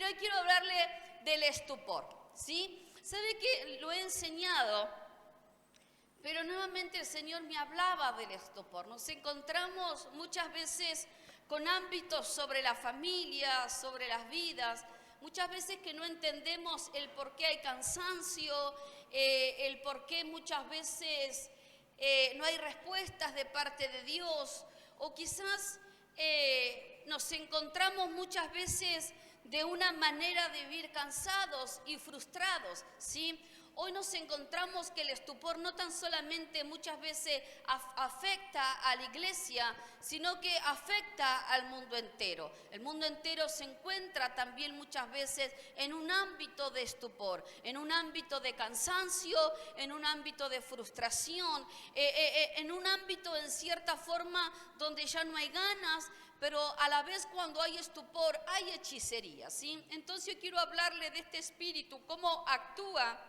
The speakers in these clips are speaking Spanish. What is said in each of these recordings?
Pero hoy quiero hablarle del estupor, ¿sí? ¿Sabe que lo he enseñado? Pero nuevamente el Señor me hablaba del estupor. Nos encontramos muchas veces con ámbitos sobre la familia, sobre las vidas, muchas veces que no entendemos el por qué hay cansancio, el por qué muchas veces no hay respuestas de parte de Dios, o quizás nos encontramos muchas veces de una manera de vivir cansados y frustrados, ¿sí? Hoy nos encontramos que el estupor no tan solamente muchas veces afecta a la iglesia, sino que afecta al mundo entero. El mundo entero se encuentra también muchas veces en un ámbito de estupor, en un ámbito de cansancio, en un ámbito de frustración, en un ámbito en cierta forma donde ya no hay ganas, pero a la vez cuando hay estupor hay hechicería, ¿sí? Entonces yo quiero hablarle de este espíritu, cómo actúa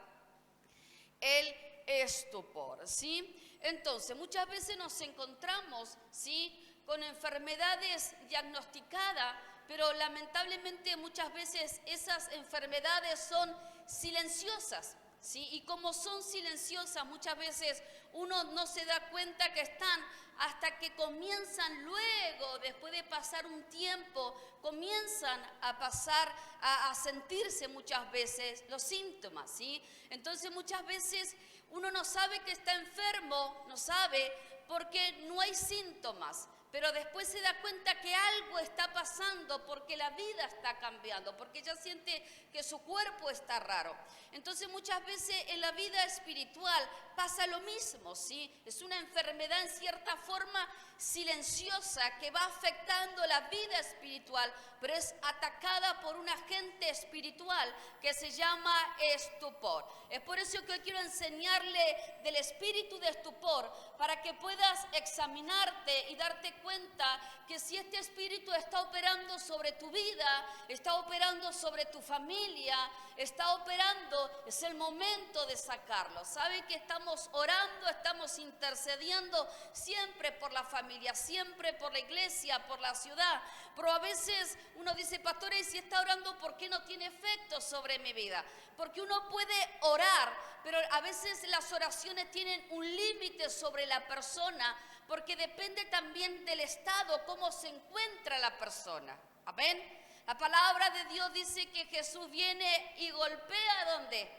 el estupor, ¿sí? Entonces, muchas veces nos encontramos, ¿sí?, con enfermedades diagnosticadas, pero lamentablemente muchas veces esas enfermedades son silenciosas, ¿sí? Y como son silenciosas, muchas veces uno no se da cuenta que están hasta que comienzan luego, después de pasar un tiempo, comienzan a pasar a sentirse muchas veces los síntomas, ¿sí? Entonces muchas veces uno no sabe que está enfermo, no sabe porque no hay síntomas, pero después se da cuenta que algo está pasando porque la vida está cambiando, porque ya siente que su cuerpo está raro. Entonces muchas veces en la vida espiritual pasa lo mismo, ¿sí? Es una enfermedad en cierta forma silenciosa que va afectando la vida espiritual, pero es atacada por un agente espiritual que se llama estupor. Es por eso que hoy quiero enseñarle del espíritu de estupor, para que puedas examinarte y darte cuenta que si este espíritu está operando sobre tu vida, está operando sobre tu familia, está operando, es el momento de sacarlo. Sabe que estamos orando, estamos intercediendo siempre por la familia, siempre por la iglesia, por la ciudad, pero a veces uno dice, pastor, ¿y si está orando, por qué no tiene efecto sobre mi vida? Porque uno puede orar, pero a veces las oraciones tienen un límite sobre la persona, porque depende también del estado, cómo se encuentra la persona. ¿Amén? La palabra de Dios dice que Jesús viene y golpea ¿a dónde?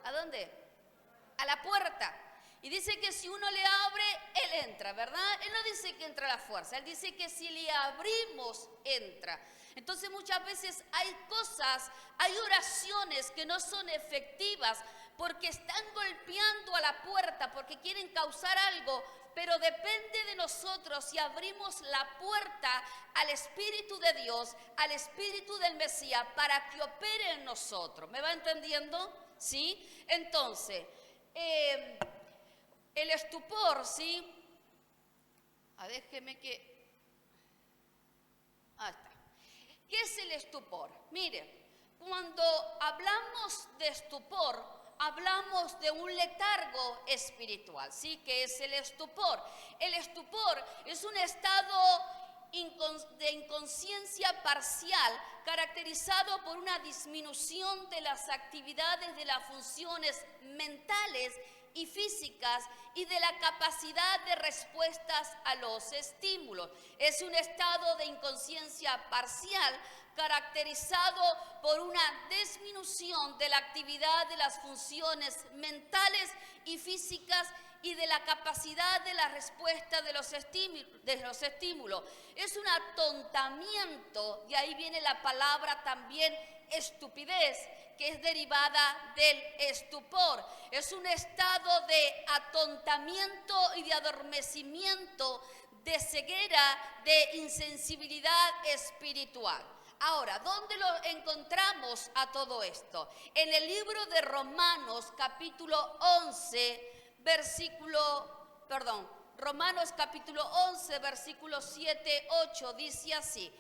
¿A dónde? A la puerta. Y dice que si uno le abre, Él entra, ¿verdad? Él no dice que entra a la fuerza, Él dice que si le abrimos, entra. Entonces muchas veces hay cosas, hay oraciones que no son efectivas porque están golpeando a la puerta, porque quieren causar algo, pero depende de nosotros si abrimos la puerta al Espíritu de Dios, al Espíritu del Mesías, para que opere en nosotros. ¿Me va entendiendo? ¿Sí? Entonces, el estupor, ¿sí? Déjeme que... Ahí está. ¿Qué es el estupor? Mire, cuando hablamos de estupor, hablamos de un letargo espiritual, ¿sí? ¿Qué es el estupor? El estupor es un estado de inconsciencia parcial caracterizado por una disminución de las actividades de las funciones mentales y físicas y de la capacidad de respuestas a los estímulos. Es un estado de inconsciencia parcial caracterizado por una disminución de la actividad de las funciones mentales y físicas y de la capacidad de la respuesta de los estímulos. Es un atontamiento, de ahí viene la palabra también estupidez, que es derivada del estupor. Es un estado de atontamiento y de adormecimiento, de ceguera, de insensibilidad espiritual. Ahora, ¿dónde lo encontramos a todo esto? En el libro de Romanos, capítulo 11, Romanos capítulo 11, versículos 7, 8, dice así: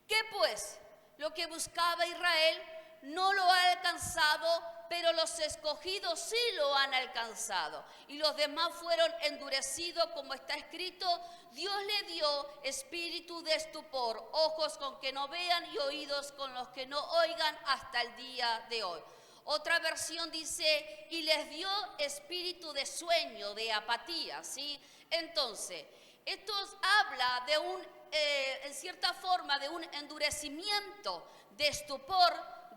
¿qué pues? Lo que buscaba Israel no lo ha alcanzado, pero los escogidos sí lo han alcanzado. Y los demás fueron endurecidos, como está escrito, Dios le dio espíritu de estupor, ojos con que no vean y oídos con los que no oigan hasta el día de hoy. Otra versión dice, y les dio espíritu de sueño, de apatía, ¿sí? Entonces, esto habla de en cierta forma, de un endurecimiento, de estupor,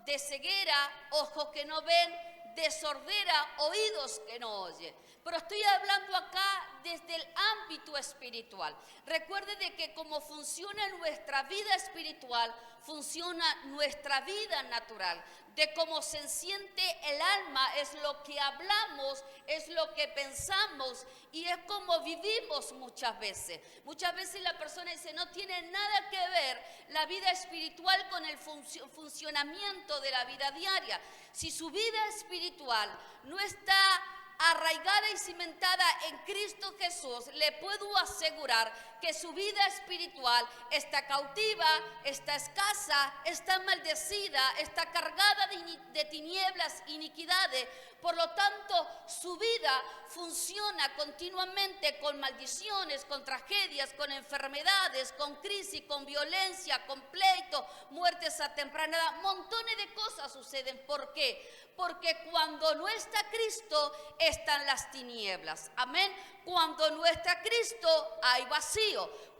de ceguera, ojos que no ven, de sordera, oídos que no oyen. Pero estoy hablando acá desde el ámbito espiritual. Recuerde de que como funciona nuestra vida espiritual, funciona nuestra vida natural. De cómo se siente el alma es lo que hablamos, es lo que pensamos y es como vivimos muchas veces. Muchas veces la persona dice, no tiene nada que ver la vida espiritual con el funcionamiento de la vida diaria. Si su vida espiritual no está arraigada y cimentada en Cristo Jesús, le puedo asegurar que su vida espiritual está cautiva, está escasa, está maldecida, está cargada de tinieblas, iniquidades. Por lo tanto, su vida funciona continuamente con maldiciones, con tragedias, con enfermedades, con crisis, con violencia, con pleito, muertes a temprana edad. Montones de cosas suceden. ¿Por qué? Porque cuando no está Cristo, están las tinieblas. Amén. Cuando no está Cristo, hay vacío.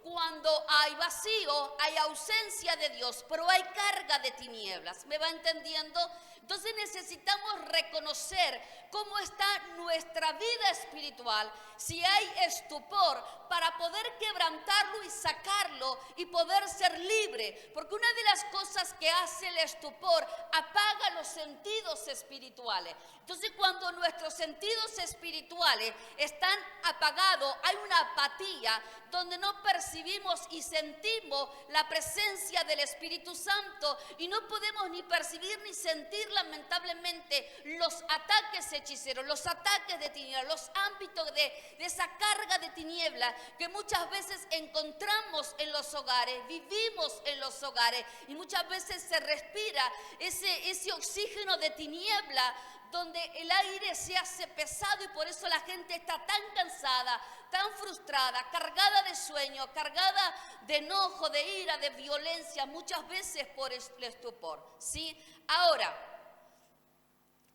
Cuando hay vacío, hay ausencia de Dios, pero hay carga de tinieblas. ¿Me va entendiendo? Entonces necesitamos reconocer cómo está nuestra vida espiritual, si hay estupor, para poder quebrantarlo y sacarlo y poder ser libre. Porque una de las cosas que hace el estupor, apaga los sentidos espirituales. Entonces cuando nuestros sentidos espirituales están apagados, hay una apatía donde no percibimos y sentimos la presencia del Espíritu Santo y no podemos ni percibir ni sentir lamentablemente los ataques hechiceros, los ataques de tinieblas, los ámbitos de esa carga de tinieblas que muchas veces encontramos en los hogares, vivimos en los hogares y muchas veces se respira ese oxígeno de tiniebla donde el aire se hace pesado y por eso la gente está tan cansada, tan frustrada, cargada de sueño, cargada de enojo, de ira, de violencia, muchas veces por el estupor, ¿sí? Ahora,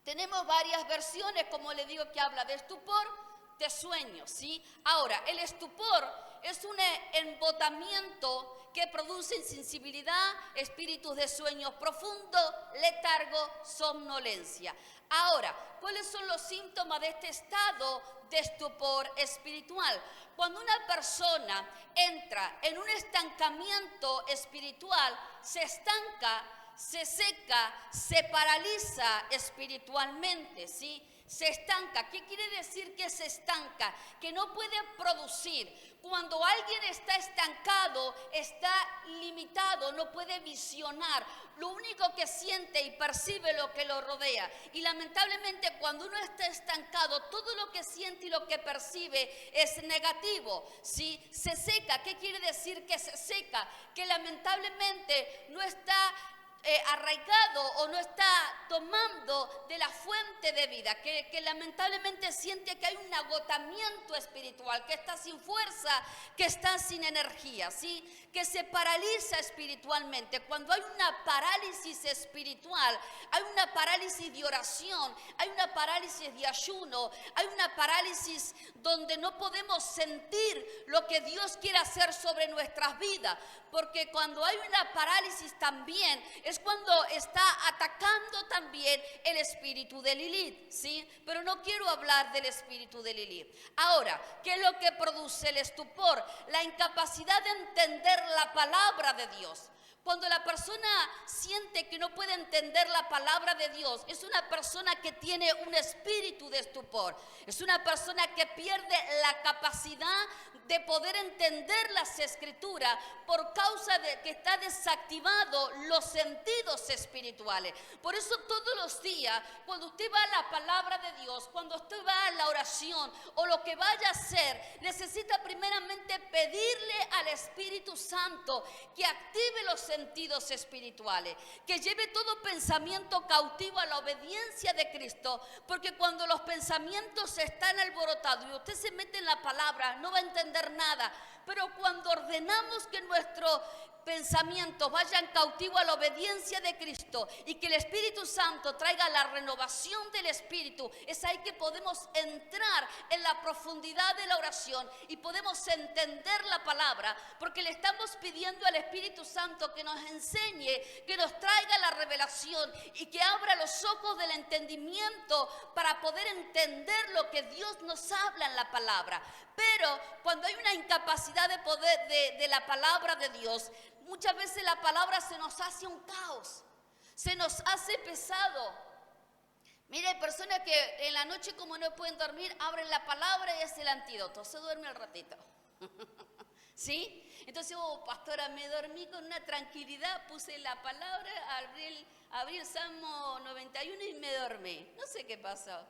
tenemos varias versiones, como le digo, que habla de estupor, de sueño, ¿sí? Ahora, el estupor es un embotamiento que produce insensibilidad, espíritus de sueño profundo, letargo, somnolencia. Ahora, ¿cuáles son los síntomas de este estado de estupor espiritual? Cuando una persona entra en un estancamiento espiritual, se estanca, se seca, se paraliza espiritualmente, ¿sí? Se estanca. ¿Qué quiere decir que se estanca? Que no puede producir. Cuando alguien está estancado, está limitado, no puede visionar. Lo único que siente y percibe lo que lo rodea. Y lamentablemente cuando uno está estancado, todo lo que siente y lo que percibe es negativo, ¿sí? Se seca. ¿Qué quiere decir que se seca? Que lamentablemente no está arraigado o no está tomando de la fuente de vida, que lamentablemente siente que hay un agotamiento espiritual, que está sin fuerza, que está sin energía, ¿sí? Que se paraliza espiritualmente. Cuando hay una parálisis espiritual, hay una parálisis de oración, hay una parálisis de ayuno, hay una parálisis donde no podemos sentir lo que Dios quiere hacer sobre nuestras vidas, porque cuando hay una parálisis también es cuando está atacando también el espíritu de Lilith, ¿sí? Pero no quiero hablar del espíritu de Lilith. Ahora, ¿qué es lo que produce el estupor? La incapacidad de entender la palabra de Dios. Cuando la persona siente que no puede entender la palabra de Dios, es una persona que tiene un espíritu de estupor. Es una persona que pierde la capacidad de poder entender las escrituras por causa de que está desactivado los sentidos espirituales. Por eso todos los días, cuando usted va a la palabra de Dios, cuando usted va a la oración o lo que vaya a hacer, necesita primeramente pedirle al Espíritu Santo que active los sentidos sentidos espirituales, que lleve todo pensamiento cautivo a la obediencia de Cristo, porque cuando los pensamientos están alborotados y usted se mete en la palabra, no va a entender nada, pero cuando ordenamos que nuestros pensamientos vayan cautivo a la obediencia de Cristo y que el Espíritu Santo traiga la renovación del Espíritu, es ahí que podemos entrar en la profundidad de la oración y podemos entender la palabra, porque le estamos pidiendo al Espíritu Santo que nos enseñe, que nos traiga la revelación y que abra los ojos del entendimiento para poder entender lo que Dios nos habla en la palabra. Pero cuando hay una incapacidad de poder de la palabra de Dios, muchas veces la palabra se nos hace un caos, se nos hace pesado. Mire, hay personas que en la noche, como no pueden dormir, abren la palabra y es el antídoto, se duerme al ratito. ¿Sí? Entonces, pastora, me dormí con una tranquilidad, puse la palabra, abrí el Salmo 91 y me dormí. No sé qué pasó.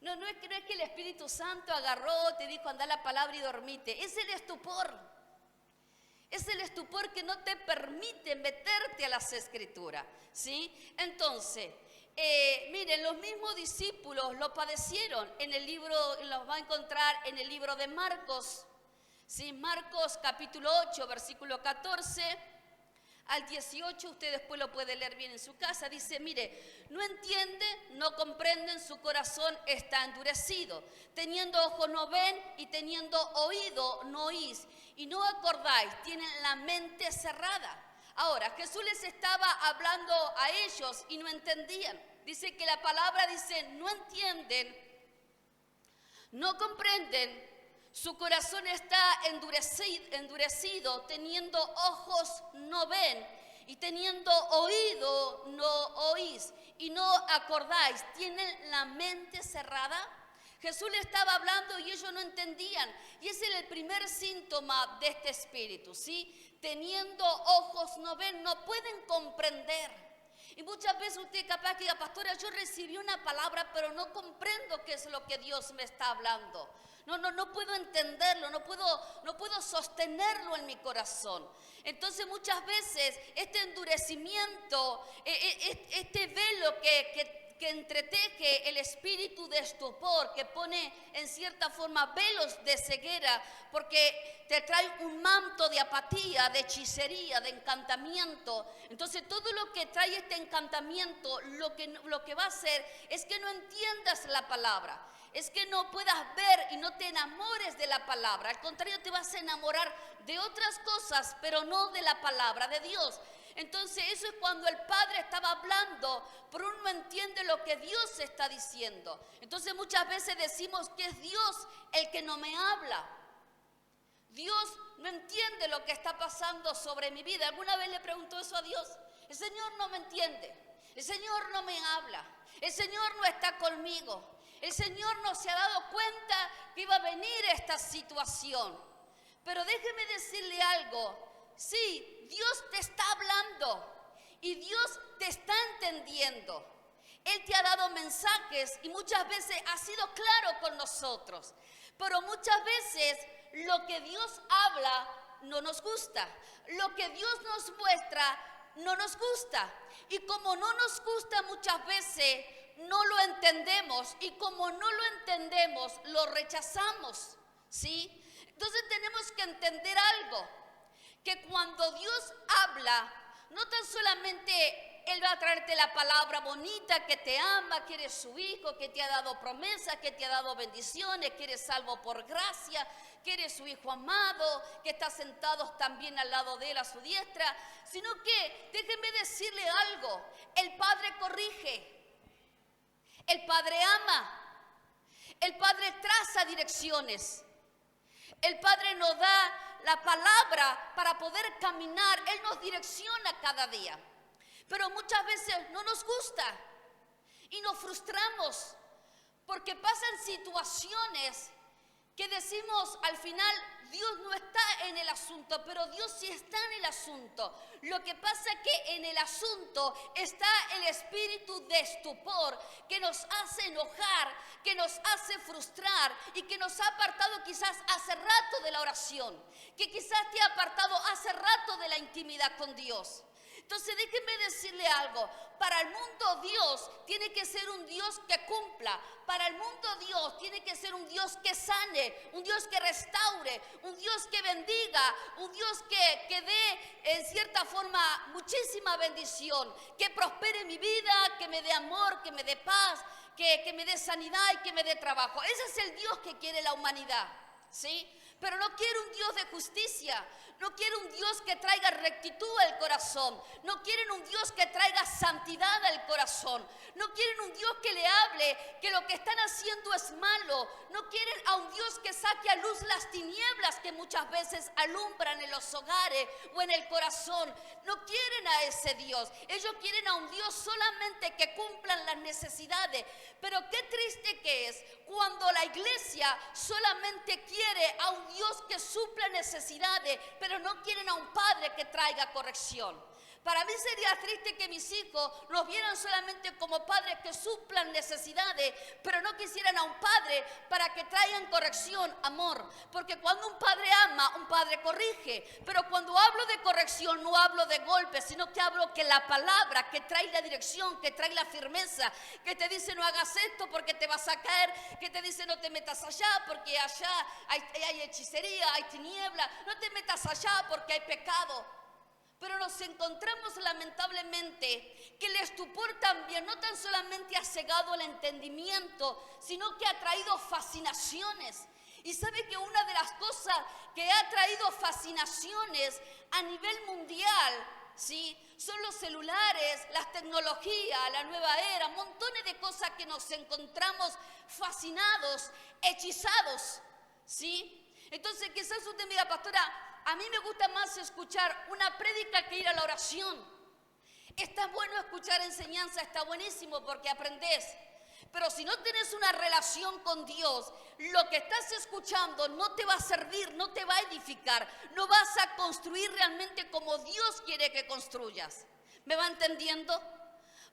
No es que el Espíritu Santo agarró, te dijo anda la palabra y dormite. Es el estupor. Es el estupor que no te permite meterte a las Escrituras, ¿sí? Entonces, miren, los mismos discípulos lo padecieron. En el libro, los va a encontrar en el libro de Marcos, ¿sí? Marcos capítulo 8, versículo 14 al 18, usted después lo puede leer bien en su casa. Dice, mire, no entienden, no comprenden, su corazón está endurecido. Teniendo ojos no ven y teniendo oído no oís. Y no acordáis, tienen la mente cerrada. Ahora, Jesús les estaba hablando a ellos y no entendían. Dice que la palabra dice, no entienden, no comprenden. Su corazón está endurecido, teniendo ojos no ven y teniendo oído no oís y no acordáis. ¿Tienen la mente cerrada? Jesús le estaba hablando y ellos no entendían. Y ese es el primer síntoma de este espíritu, ¿sí? Teniendo ojos no ven, no pueden comprender. Y muchas veces usted capaz que diga, pastora, yo recibí una palabra, pero no comprendo qué es lo que Dios me está hablando. No puedo entenderlo, no puedo sostenerlo en mi corazón. Entonces muchas veces este endurecimiento, este velo que entreteje el espíritu de estupor, que pone en cierta forma velos de ceguera, porque te trae un manto de apatía, de hechicería, de encantamiento. Entonces todo lo que trae este encantamiento, lo que va a hacer es que no entiendas la palabra. Es que no puedas ver y no te enamores de la palabra. Al contrario, te vas a enamorar de otras cosas, pero no de la palabra de Dios. Entonces eso es cuando el Padre estaba hablando, pero uno no entiende lo que Dios está diciendo. Entonces muchas veces decimos que es Dios el que no me habla. Dios no entiende lo que está pasando sobre mi vida. ¿Alguna vez le preguntó eso a Dios? El Señor no me entiende. El Señor no me habla. El Señor no está conmigo. El Señor no se ha dado cuenta que iba a venir esta situación. Pero déjeme decirle algo. Sí, Dios te está hablando y Dios te está entendiendo. Él te ha dado mensajes y muchas veces ha sido claro con nosotros. Pero muchas veces lo que Dios habla no nos gusta. Lo que Dios nos muestra no nos gusta. Y como no nos gusta muchas veces, no lo entendemos, y como no lo entendemos, lo rechazamos, ¿sí? Entonces tenemos que entender algo, que cuando Dios habla, no tan solamente Él va a traerte la palabra bonita, que te ama, que eres su hijo, que te ha dado promesas, que te ha dado bendiciones, que eres salvo por gracia, que eres su hijo amado, que está sentado también al lado de Él a su diestra, sino que, déjenme decirle algo, el Padre corrige. El Padre ama, el Padre traza direcciones, el Padre nos da la palabra para poder caminar, Él nos direcciona cada día. Pero muchas veces no nos gusta y nos frustramos porque pasan situaciones que decimos al final, Dios no está en el asunto, pero Dios sí está en el asunto. Lo que pasa es que en el asunto está el espíritu de estupor que nos hace enojar, que nos hace frustrar y que nos ha apartado quizás hace rato de la oración, que quizás te ha apartado hace rato de la intimidad con Dios. Entonces déjenme decirle algo, para el mundo Dios tiene que ser un Dios que cumpla, para el mundo Dios tiene que ser un Dios que sane, un Dios que restaure, un Dios que bendiga, un Dios que dé en cierta forma muchísima bendición, que prospere mi vida, que me dé amor, que me dé paz, que me dé sanidad y que me dé trabajo. Ese es el Dios que quiere la humanidad, ¿sí? Pero no quiere un Dios de justicia, no quiere un Dios que traiga rectitud al corazón, no quieren un Dios que traiga santidad al corazón, no quieren un Dios que le hable que lo que están haciendo es malo, no quieren a un Dios que saque a luz las tinieblas que muchas veces alumbran en los hogares o en el corazón. No quieren a ese Dios, ellos quieren a un Dios solamente que cumplan las necesidades. Pero qué triste que es cuando la iglesia solamente quiere a un Dios que supla necesidades, pero no quieren a un padre que traiga corrección. Para mí sería triste que mis hijos nos vieran solamente como padres que suplan necesidades, pero no quisieran a un padre para que traigan corrección, amor. Porque cuando un padre ama, un padre corrige. Pero cuando hablo de corrección no hablo de golpes, sino que hablo que la palabra que trae la dirección, que trae la firmeza, que te dice no hagas esto porque te vas a caer, que te dice no te metas allá porque allá hay hechicería, hay tiniebla, no te metas allá porque hay pecado. Pero nos encontramos lamentablemente que el estupor también no tan solamente ha cegado el entendimiento, sino que ha traído fascinaciones. Y sabe que una de las cosas que ha traído fascinaciones a nivel mundial, ¿sí?, son los celulares, las tecnologías, la nueva era, montones de cosas que nos encontramos fascinados, hechizados, ¿sí? Entonces quizás usted me diga, pastora, a mí me gusta más escuchar una prédica que ir a la oración. Está bueno escuchar enseñanza, está buenísimo porque aprendes. Pero si no tienes una relación con Dios, lo que estás escuchando no te va a servir, no te va a edificar, no vas a construir realmente como Dios quiere que construyas. ¿Me va entendiendo?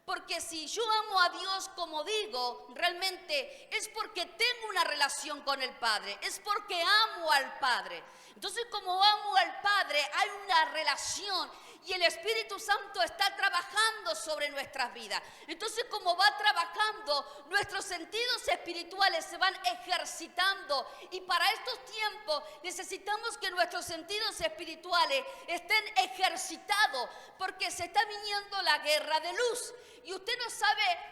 Porque si yo amo a Dios como digo, realmente es porque tengo una relación con el Padre, es porque amo al Padre. Entonces, como amo al Padre, hay una relación y el Espíritu Santo está trabajando sobre nuestras vidas. Entonces, como va trabajando, nuestros sentidos espirituales se van ejercitando. Y para estos tiempos necesitamos que nuestros sentidos espirituales estén ejercitados, porque se está viniendo la guerra de luz. Y usted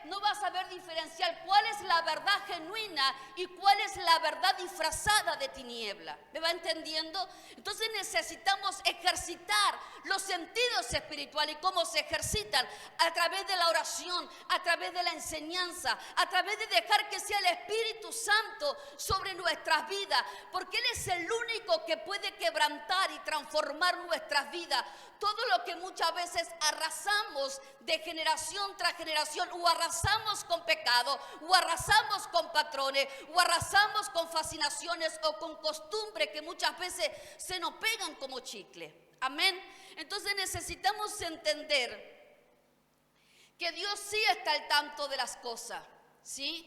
no va a saber diferenciar cuál es la verdad genuina y cuál es la verdad disfrazada de tiniebla. ¿Me va entendiendo? Entonces necesitamos ejercitar los sentidos espirituales. ¿Y cómo se ejercitan? A través de la oración, a través de la enseñanza, a través de dejar que sea el Espíritu Santo sobre nuestras vidas, porque Él es el único que puede quebrantar y transformar nuestras vidas. Todo lo que muchas veces arrasamos de generación tras generación, o arrasamos con pecado, o arrasamos con patrones, o arrasamos con fascinaciones o con costumbres que muchas veces se nos pegan como chicle. Amén. Entonces necesitamos entender que Dios sí está al tanto de las cosas, ¿sí?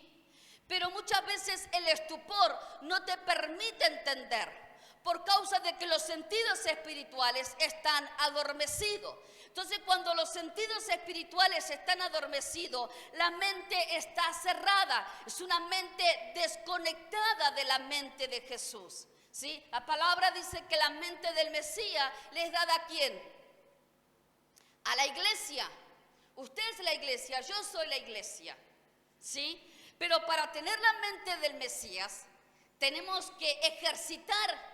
Pero muchas veces el estupor no te permite entender, por causa de que los sentidos espirituales están adormecidos. Entonces, cuando los sentidos espirituales están adormecidos, la mente está cerrada. Es una mente desconectada de la mente de Jesús, ¿sí? La palabra dice que la mente del Mesías le es dada ¿a quién? A la iglesia. Usted es la iglesia, yo soy la iglesia, ¿sí? Pero para tener la mente del Mesías, tenemos que ejercitar.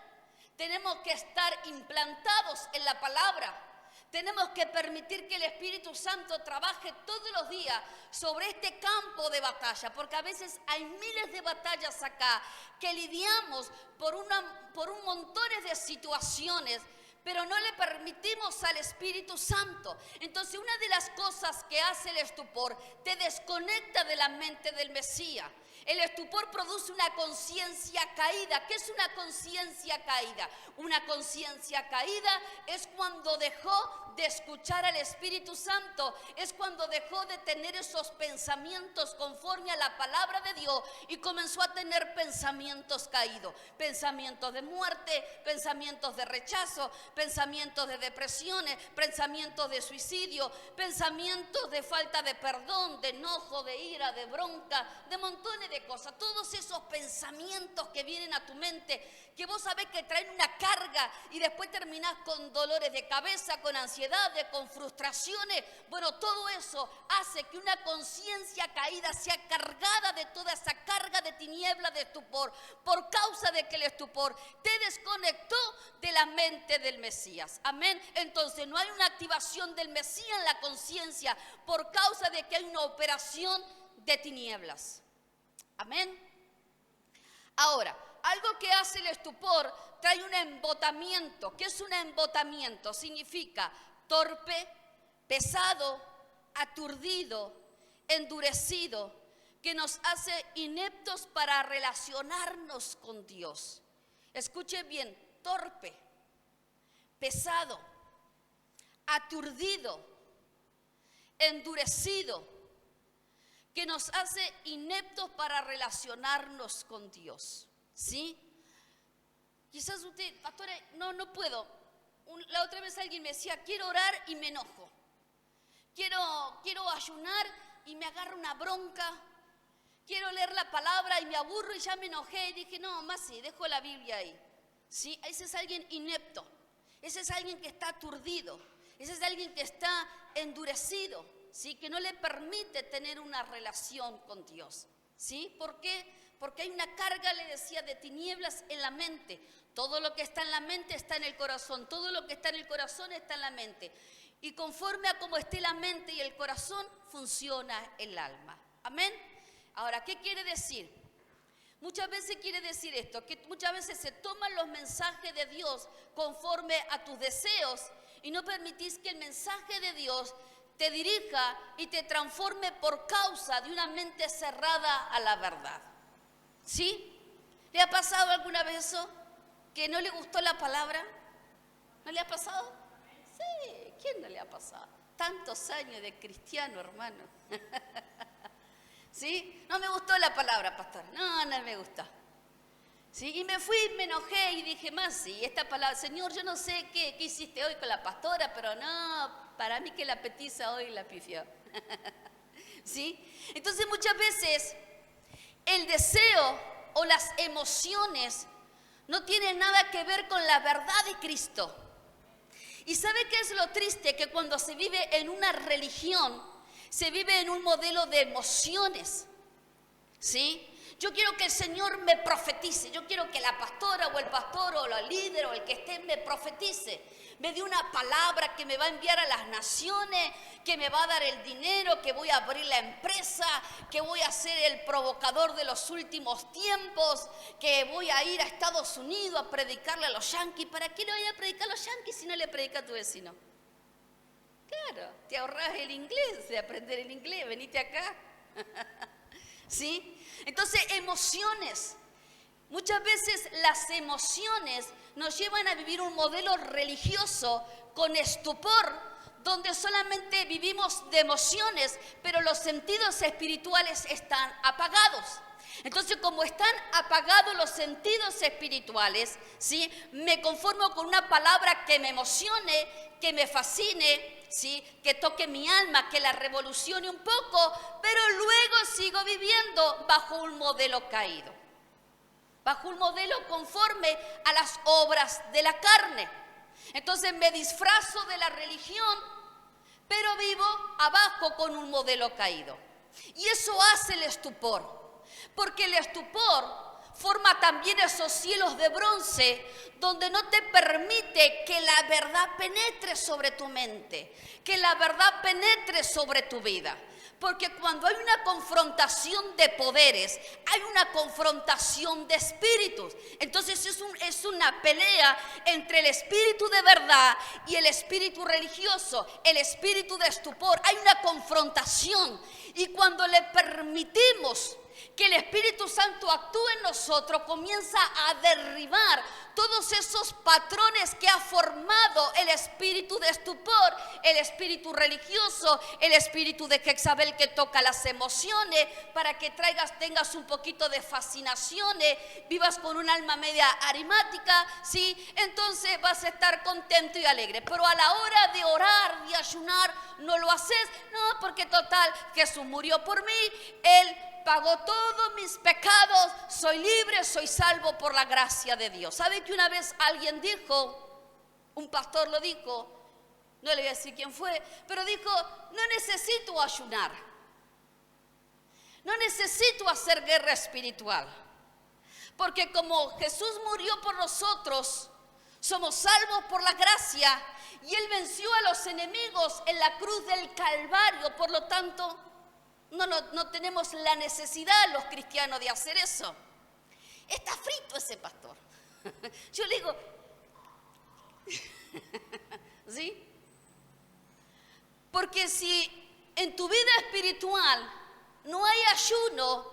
Tenemos que estar implantados en la palabra. Tenemos que permitir que el Espíritu Santo trabaje todos los días sobre este campo de batalla, porque a veces hay miles de batallas acá que lidiamos por un montón de situaciones, pero no le permitimos al Espíritu Santo. Entonces, una de las cosas que hace el estupor, te desconecta de la mente del Mesías. El estupor produce una conciencia caída. ¿Qué es una conciencia caída? Una conciencia caída es cuando dejó de escuchar al Espíritu Santo, es cuando dejó de tener esos pensamientos conforme a la palabra de Dios y comenzó a tener pensamientos caídos, pensamientos de muerte, pensamientos de rechazo, pensamientos de depresiones, pensamientos de suicidio, pensamientos de falta de perdón, de enojo, de ira, de bronca, de montones de cosas. Todos esos pensamientos que vienen a tu mente, que vos sabés que traen una carga y después terminás con dolores de cabeza, con ansiedades, con frustraciones. Bueno, todo eso hace que una conciencia caída sea cargada de toda esa carga de tiniebla, de estupor, por causa de que el estupor te desconectó de la mente del Mesías. Amén. Entonces no hay una activación del Mesías en la conciencia por causa de que hay una operación de tinieblas. Amén. Ahora, algo que hace el estupor, trae un embotamiento. ¿Qué es un embotamiento? Significa torpe, pesado, aturdido, endurecido, que nos hace ineptos para relacionarnos con Dios. Escuche bien, torpe, pesado, aturdido, endurecido, que nos hace ineptos para relacionarnos con Dios. ¿Sí? Quizás usted, pastora, no puedo. La otra vez alguien me decía, quiero orar y me enojo. Quiero ayunar y me agarra una bronca. Quiero leer la palabra y me aburro y ya me enojé. Y dije, no, más sí, dejo la Biblia ahí. ¿Sí? Ese es alguien inepto. Ese es alguien que está aturdido. Ese es alguien que está endurecido. ¿Sí? Que no le permite tener una relación con Dios. ¿Sí? ¿Por qué? Porque hay una carga, le decía, de tinieblas en la mente. Todo lo que está en la mente está en el corazón. Todo lo que está en el corazón está en la mente. Y conforme a cómo esté la mente y el corazón, funciona el alma. Amén. Ahora, ¿qué quiere decir? Muchas veces quiere decir esto, que muchas veces se toman los mensajes de Dios conforme a tus deseos y no permitís que el mensaje de Dios te dirija y te transforme por causa de una mente cerrada a la verdad. ¿Sí? ¿Le ha pasado alguna vez eso? ¿Que no le gustó la palabra? ¿No le ha pasado? Sí, ¿quién no le ha pasado? Tantos años de cristiano, hermano. ¿Sí? No me gustó la palabra, pastor. No me gustó. ¿Sí? Y me fui, me enojé y dije, más sí, esta palabra, Señor, yo no sé qué hiciste hoy con la pastora, pero no, para mí que la petiza hoy la pifió. ¿Sí? Entonces muchas veces el deseo o las emociones no tienen nada que ver con la verdad de Cristo. ¿Y sabe qué es lo triste? Que cuando se vive en una religión, se vive en un modelo de emociones. ¿Sí? Yo quiero que el Señor me profetice. Yo quiero que la pastora o el pastor o la líder o el que esté me profetice. Me dé una palabra que me va a enviar a las naciones, que me va a dar el dinero, que voy a abrir la empresa, que voy a ser el provocador de los últimos tiempos, que voy a ir a Estados Unidos a predicarle a los yanquis. ¿Para qué le voy a predicar a los yanquis si no le predica a tu vecino? Claro, te ahorras el inglés, de aprender el inglés, venite acá. ¿Sí? Entonces, emociones. Muchas veces las emociones nos llevan a vivir un modelo religioso con estupor, donde solamente vivimos de emociones, pero los sentidos espirituales están apagados. Entonces, como están apagados los sentidos espirituales, ¿sí? Me conformo con una palabra que me emocione, que me fascine, ¿sí? Que toque mi alma, que la revolucione un poco, pero luego sigo viviendo bajo un modelo caído, bajo un modelo conforme a las obras de la carne. Entonces me disfrazo de la religión, pero vivo abajo con un modelo caído. Y eso hace el estupor. Porque el estupor forma también esos cielos de bronce donde no te permite que la verdad penetre sobre tu mente, que la verdad penetre sobre tu vida. Porque cuando hay una confrontación de poderes, hay una confrontación de espíritus. Entonces es una pelea entre el espíritu de verdad y el espíritu religioso, el espíritu de estupor. Hay una confrontación y cuando le permitimos que el Espíritu Santo actúe en nosotros, comienza a derribar todos esos patrones que ha formado el espíritu de estupor, el espíritu religioso, el espíritu de Jezabel que toca las emociones, para que tengas un poquito de fascinaciones, vivas con un alma media aritmática, ¿sí? Entonces vas a estar contento y alegre. Pero a la hora de orar, de ayunar, no lo haces, no, porque total, Jesús murió por mí, Él pagó todos mis pecados, soy libre, soy salvo por la gracia de Dios. ¿Sabe que una vez alguien dijo, un pastor lo dijo, no le voy a decir quién fue, pero dijo, no necesito ayunar, no necesito hacer guerra espiritual, porque como Jesús murió por nosotros, somos salvos por la gracia, y Él venció a los enemigos en la cruz del Calvario, por lo tanto, no tenemos la necesidad los cristianos de hacer eso. Está frito ese pastor. Yo le digo, ¿sí? Porque si en tu vida espiritual no hay ayuno,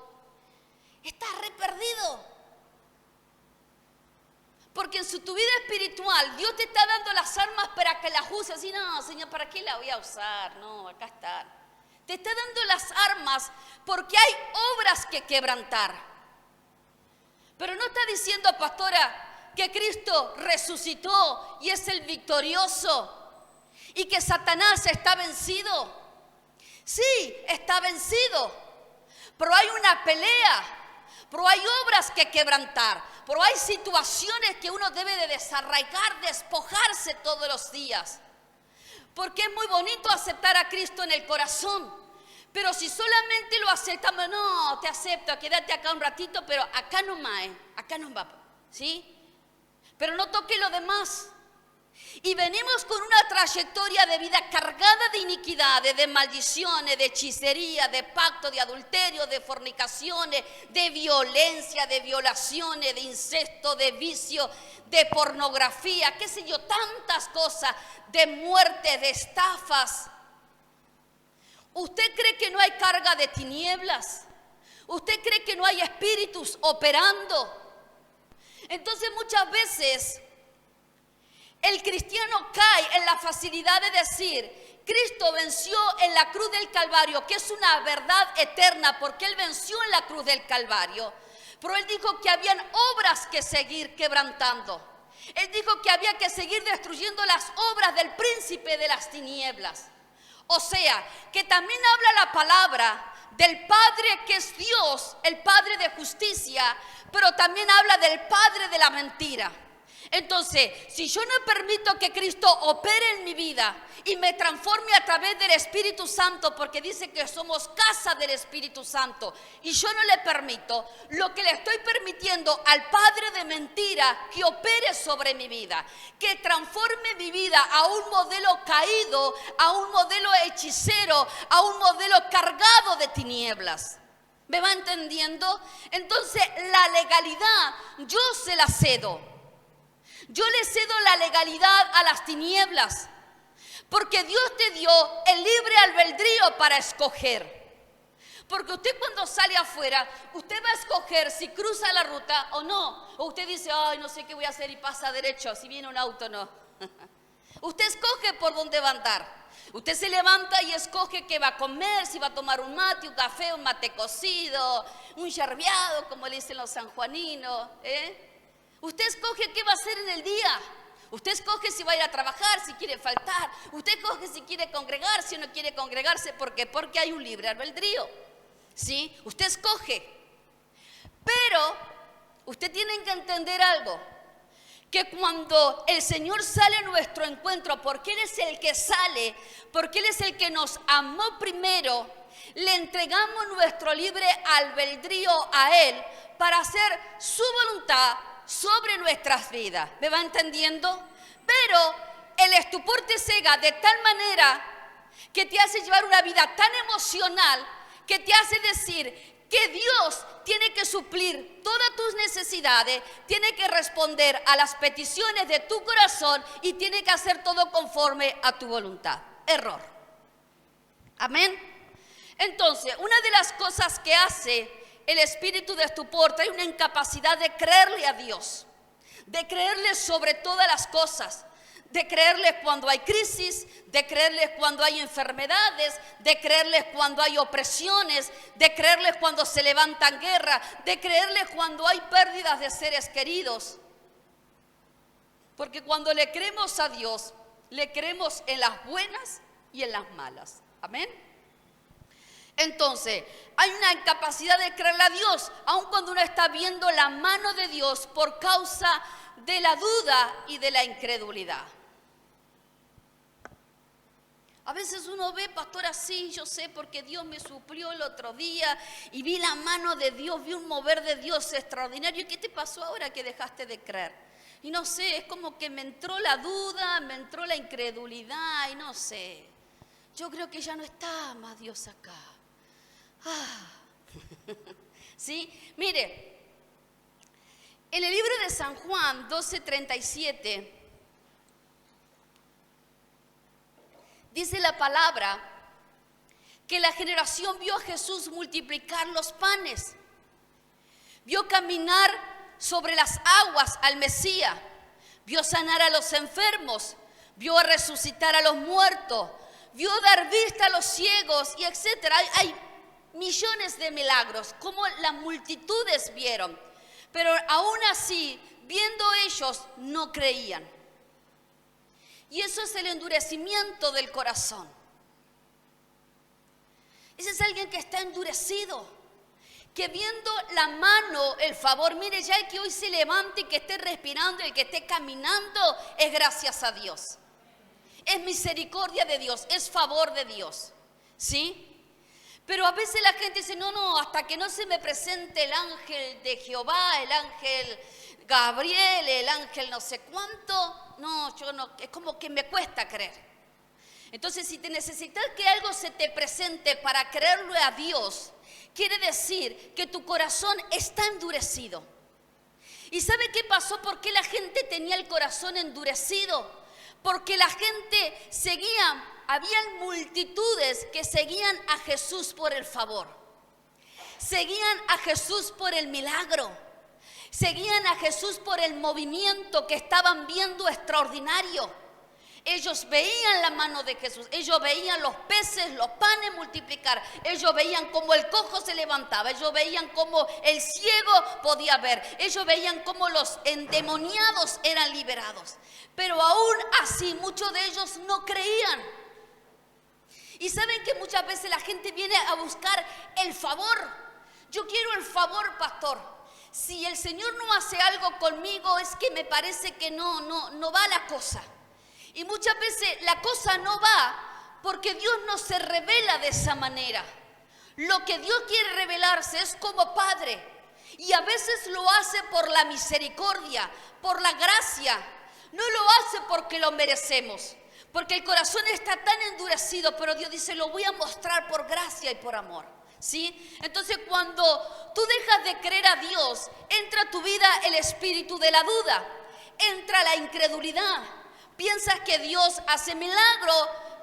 estás re perdido. Porque en tu vida espiritual Dios te está dando las armas para que las uses. Y no, Señor, ¿para qué la voy a usar? No, acá está. Te está dando las armas porque hay obras que quebrantar. Pero no está diciendo, pastora, que Cristo resucitó y es el victorioso y que Satanás está vencido. Sí, está vencido, pero hay una pelea, pero hay obras que quebrantar, pero hay situaciones que uno debe de desarraigar, despojarse todos los días. Porque es muy bonito aceptar a Cristo en el corazón, pero si solamente lo aceptamos, no, te acepto, quédate acá un ratito, pero acá no va, ¿sí? Pero no toque lo demás. Y venimos con una trayectoria de vida cargada de iniquidades, de maldiciones, de hechicería, de pacto, de adulterio, de fornicaciones, de violencia, de violaciones, de incesto, de vicio, de pornografía, qué sé yo, tantas cosas, de muerte, de estafas. ¿Usted cree que no hay carga de tinieblas? ¿Usted cree que no hay espíritus operando? Entonces muchas veces el cristiano cae en la facilidad de decir, Cristo venció en la cruz del Calvario, que es una verdad eterna, porque Él venció en la cruz del Calvario. Pero Él dijo que habían obras que seguir quebrantando. Él dijo que había que seguir destruyendo las obras del príncipe de las tinieblas. O sea, que también habla la palabra del Padre que es Dios, el Padre de justicia, pero también habla del Padre de la mentira. Entonces, si yo no permito que Cristo opere en mi vida y me transforme a través del Espíritu Santo, porque dice que somos casa del Espíritu Santo, y yo no le permito, lo que le estoy permitiendo al padre de mentira que opere sobre mi vida, que transforme mi vida a un modelo caído, a un modelo hechicero, a un modelo cargado de tinieblas. ¿Me va entendiendo? Entonces, la legalidad yo se la cedo. Yo le cedo la legalidad a las tinieblas, porque Dios te dio el libre albedrío para escoger. Porque usted cuando sale afuera, usted va a escoger si cruza la ruta o no. O usted dice, ay, no sé qué voy a hacer y pasa derecho, si viene un auto no. Usted escoge por dónde va a andar. Usted se levanta y escoge qué va a comer, si va a tomar un mate, un café, un mate cocido, un yerbeado, como le dicen los sanjuaninos, Usted escoge qué va a hacer en el día. Usted escoge si va a ir a trabajar, si quiere faltar. Usted escoge si quiere congregarse o no quiere congregarse. ¿Por qué? Porque hay un libre albedrío. ¿Sí? Usted escoge. Pero usted tiene que entender algo. Que cuando el Señor sale a nuestro encuentro, porque Él es el que sale, porque Él es el que nos amó primero, le entregamos nuestro libre albedrío a Él para hacer su voluntad sobre nuestras vidas. ¿Me va entendiendo? Pero el estupor te cega de tal manera que te hace llevar una vida tan emocional que te hace decir que Dios tiene que suplir todas tus necesidades, tiene que responder a las peticiones de tu corazón y tiene que hacer todo conforme a tu voluntad. Error. Amén. Entonces, una de las cosas que hace el espíritu de estupor trae una incapacidad de creerle a Dios, de creerle sobre todas las cosas, de creerles cuando hay crisis, de creerles cuando hay enfermedades, de creerles cuando hay opresiones, de creerles cuando se levantan guerras, de creerles cuando hay pérdidas de seres queridos. Porque cuando le creemos a Dios, le creemos en las buenas y en las malas. Amén. Entonces, hay una incapacidad de creerle a Dios, aun cuando uno está viendo la mano de Dios por causa de la duda y de la incredulidad. A veces uno ve, pastor, así, yo sé porque Dios me suplió el otro día y vi la mano de Dios, vi un mover de Dios extraordinario. ¿Y qué te pasó ahora que dejaste de creer? Y no sé, es como que me entró la duda, me entró la incredulidad y no sé. Yo creo que ya no está más Dios acá. ¿Sí? Mire, en el libro de San Juan 12:37 dice la palabra que la generación vio a Jesús multiplicar los panes, vio caminar sobre las aguas al Mesías, vio sanar a los enfermos, vio resucitar a los muertos, vio dar vista a los ciegos y etcétera. Hay millones de milagros, como las multitudes vieron, pero aún así, viendo ellos, no creían. Y eso es el endurecimiento del corazón. Ese es alguien que está endurecido, que viendo la mano, el favor, mire, ya el que hoy se levante y que esté respirando, el que esté caminando, es gracias a Dios. Es misericordia de Dios, es favor de Dios, ¿sí? Pero a veces la gente dice, no, hasta que no se me presente el ángel de Jehová, el ángel Gabriel, el ángel no sé cuánto, no, yo no, es como que me cuesta creer. Entonces, si te necesitas que algo se te presente para creerle a Dios, quiere decir que tu corazón está endurecido. ¿Y sabe qué pasó? ¿Por qué la gente tenía el corazón endurecido? Porque la gente habían multitudes que seguían a Jesús por el favor. Seguían a Jesús por el milagro. Seguían a Jesús por el movimiento que estaban viendo extraordinario. Ellos veían la mano de Jesús, ellos veían los peces, los panes multiplicar, ellos veían cómo el cojo se levantaba, ellos veían cómo el ciego podía ver, ellos veían cómo los endemoniados eran liberados. Pero aún así muchos de ellos no creían. Y saben que muchas veces la gente viene a buscar el favor. Yo quiero el favor, pastor. Si el Señor no hace algo conmigo, es que me parece que no va la cosa. Y muchas veces la cosa no va porque Dios no se revela de esa manera. Lo que Dios quiere revelarse es como Padre. Y a veces lo hace por la misericordia, por la gracia. No lo hace porque lo merecemos. Porque el corazón está tan endurecido, pero Dios dice, lo voy a mostrar por gracia y por amor. ¿Sí? Entonces cuando tú dejas de creer a Dios, entra a tu vida el espíritu de la duda, entra la incredulidad. Piensas que Dios hace milagro,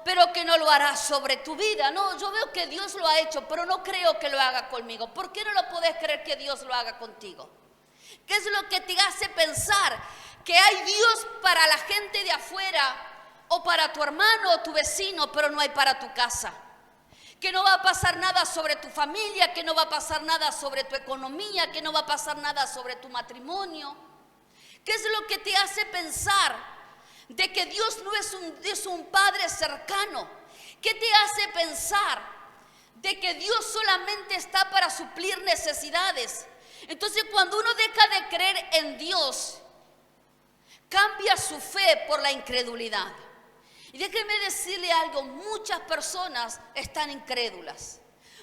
pero que no lo hará sobre tu vida. No, yo veo que Dios lo ha hecho, pero no creo que lo haga conmigo. ¿Por qué no lo puedes creer que Dios lo haga contigo? ¿Qué es lo que te hace pensar que hay Dios para la gente de afuera o para tu hermano o tu vecino, pero no hay para tu casa? Que no va a pasar nada sobre tu familia, que no va a pasar nada sobre tu economía, que no va a pasar nada sobre tu matrimonio. ¿Qué es lo que te hace pensar de que Dios no es un Padre cercano? ¿Qué te hace pensar de que Dios solamente está para suplir necesidades? Entonces, cuando uno deja de creer en Dios, cambia su fe por la incredulidad. Y déjeme decirle algo, muchas personas están incrédulas.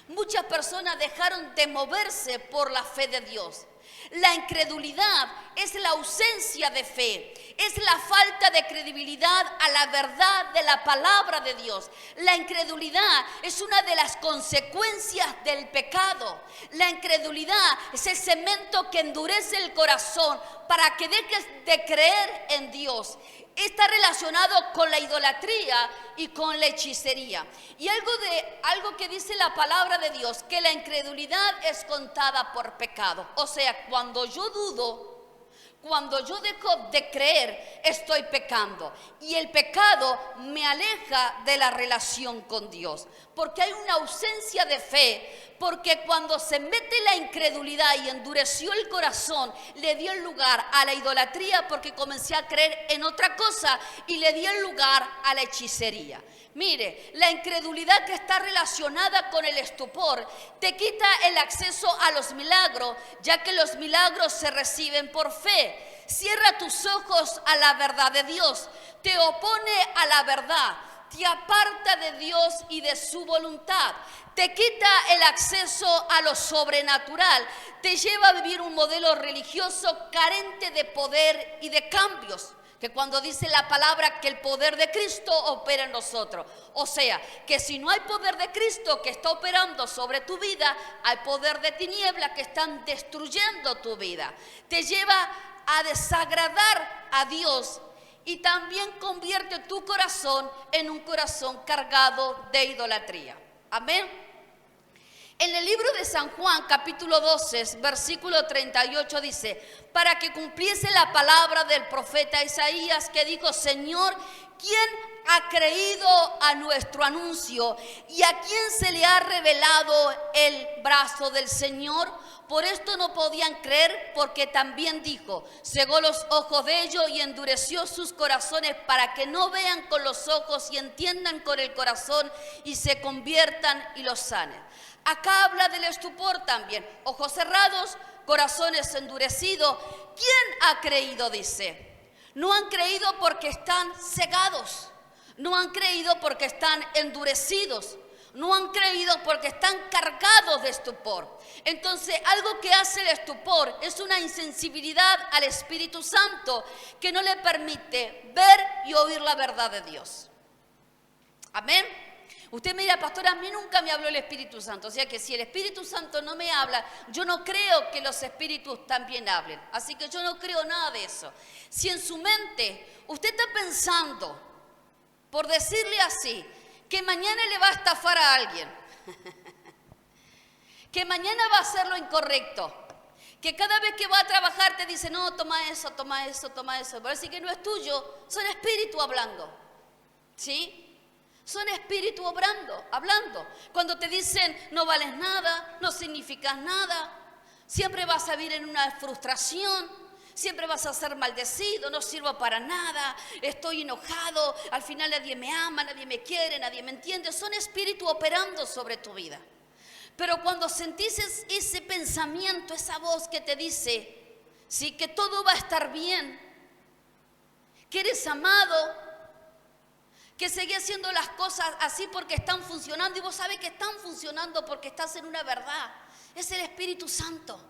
Muchas personas dejaron de moverse por la fe de Dios. La incredulidad es la ausencia de fe, es la falta de credibilidad a la verdad de la palabra de Dios. La incredulidad es una de las consecuencias del pecado. La incredulidad es el cemento que endurece el corazón para que dejes de creer en Dios. está relacionado con la idolatría y con la hechicería. Y algo que dice la palabra de Dios, que la incredulidad es contada por pecado. O sea, cuando yo dudo, cuando yo dejo de creer, estoy pecando. Y el pecado me aleja de la relación con Dios. Porque hay una ausencia de fe. Porque cuando se mete la incredulidad y endureció el corazón, le dio el lugar a la idolatría porque comencé a creer en otra cosa y le dio el lugar a la hechicería. Mire, la incredulidad que está relacionada con el estupor te quita el acceso a los milagros, ya que los milagros se reciben por fe. Cierra tus ojos a la verdad de Dios, te opone a la verdad, te aparta de Dios y de su voluntad, te quita el acceso a lo sobrenatural, te lleva a vivir un modelo religioso carente de poder y de cambios. Que cuando dice la palabra que el poder de Cristo opera en nosotros. O sea, que si no hay poder de Cristo que está operando sobre tu vida, hay poder de tiniebla que están destruyendo tu vida. Te lleva a desagradar a Dios y también convierte tu corazón en un corazón cargado de idolatría. Amén. En el libro de San Juan, capítulo 12, versículo 38 dice: para que cumpliese la palabra del profeta Isaías que dijo: Señor, ¿quién ha creído a nuestro anuncio? ¿Y a quién se le ha revelado el brazo del Señor? Por esto no podían creer, porque también dijo: cegó los ojos de ellos y endureció sus corazones para que no vean con los ojos y entiendan con el corazón y se conviertan y los sanen. Acá habla del estupor también, ojos cerrados, corazones endurecidos. ¿Quién ha creído? Dice. No han creído porque están cegados, no han creído porque están endurecidos, no han creído porque están cargados de estupor. Entonces, algo que hace el estupor es una insensibilidad al Espíritu Santo que no le permite ver y oír la verdad de Dios. Amén. Usted me dirá: pastora, a mí nunca me habló el Espíritu Santo. O sea que si el Espíritu Santo no me habla, yo no creo que los espíritus también hablen. Así que yo no creo nada de eso. Si en su mente usted está pensando, por decirle así, que mañana le va a estafar a alguien, que mañana va a hacer lo incorrecto, que cada vez que va a trabajar te dice: no, toma eso, toma eso, toma eso. Parece que no es tuyo, son espíritus hablando. ¿Sí? Son espíritus hablando. Cuando te dicen: no vales nada, no significas nada, siempre vas a vivir en una frustración, siempre vas a ser maldecido, no sirvo para nada, estoy enojado, al final nadie me ama, nadie me quiere, nadie me entiende. Son espíritus operando sobre tu vida. Pero cuando sentís ese pensamiento, esa voz que te dice, sí, que todo va a estar bien, que eres amado, que seguís haciendo las cosas así porque están funcionando, y vos sabés que están funcionando porque estás en una verdad. Es el Espíritu Santo.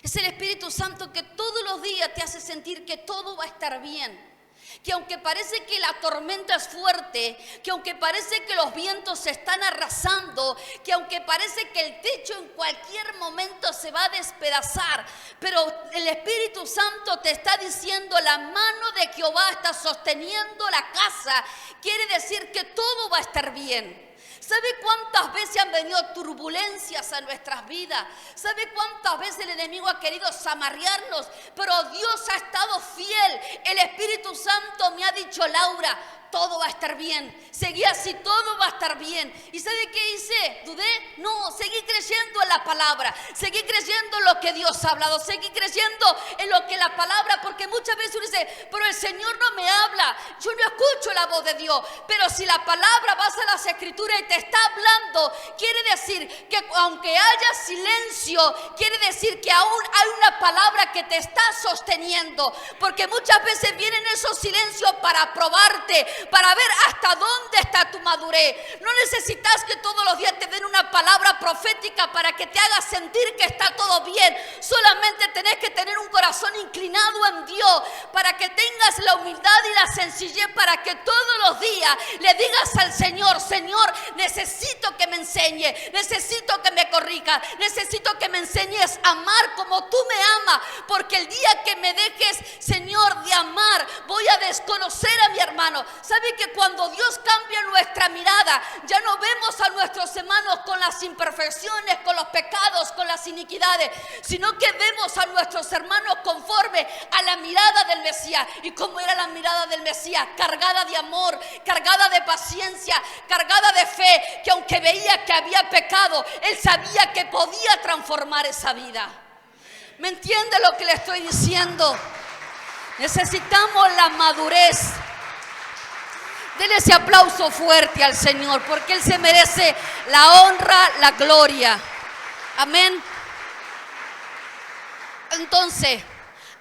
Es el Espíritu Santo que todos los días te hace sentir que todo va a estar bien. Que aunque parece que la tormenta es fuerte, que aunque parece que los vientos se están arrasando, que aunque parece que el techo en cualquier momento se va a despedazar, pero el Espíritu Santo te está diciendo: la mano de Jehová está sosteniendo la casa. Quiere decir que todo va a estar bien. ¿Sabe cuántas veces han venido turbulencias a nuestras vidas? ¿Sabe cuántas veces el enemigo ha querido zamarrearnos? Pero Dios ha estado fiel. El Espíritu Santo me ha dicho: Laura, todo va a estar bien. Seguí así, todo va a estar bien. ¿Y sabe qué hice? ¿Dudé? No, seguí creyendo en la palabra. Seguí creyendo en lo que Dios ha hablado. Seguí creyendo en lo que la palabra, porque muchas veces uno dice: pero el Señor no me habla. Yo no escucho la voz de Dios. Pero si la palabra vas a las Escrituras y te está hablando, quiere decir que aunque haya silencio, quiere decir que aún hay una palabra que te está sosteniendo. Porque muchas veces vienen esos silencios para probarte, para ver hasta dónde está tu madurez. No necesitas que todos los días te den una palabra profética para que te haga sentir que está todo bien. Solamente tenés que tener un corazón inclinado en Dios para que tengas la humildad y la sencillez para que todos los días le digas al Señor: Señor, necesito que me enseñe, necesito que me corrija, necesito que me enseñes a amar como tú me amas, porque el día que me dejes, Señor, de amar, voy a desconocer a mi hermano. ¿Sabe que cuando Dios cambia nuestra mirada, ya no vemos a nuestros hermanos con las imperfecciones, con los pecados, con las iniquidades, sino que vemos a nuestros hermanos conforme a la mirada del Mesías? ¿Y cómo era la mirada del Mesías? Cargada de amor, cargada de paciencia, cargada de fe, que aunque veía que había pecado, él sabía que podía transformar esa vida. ¿Me entiende lo que le estoy diciendo? Necesitamos la madurez. Dele ese aplauso fuerte al Señor, porque Él se merece la honra, la gloria. Amén. Entonces,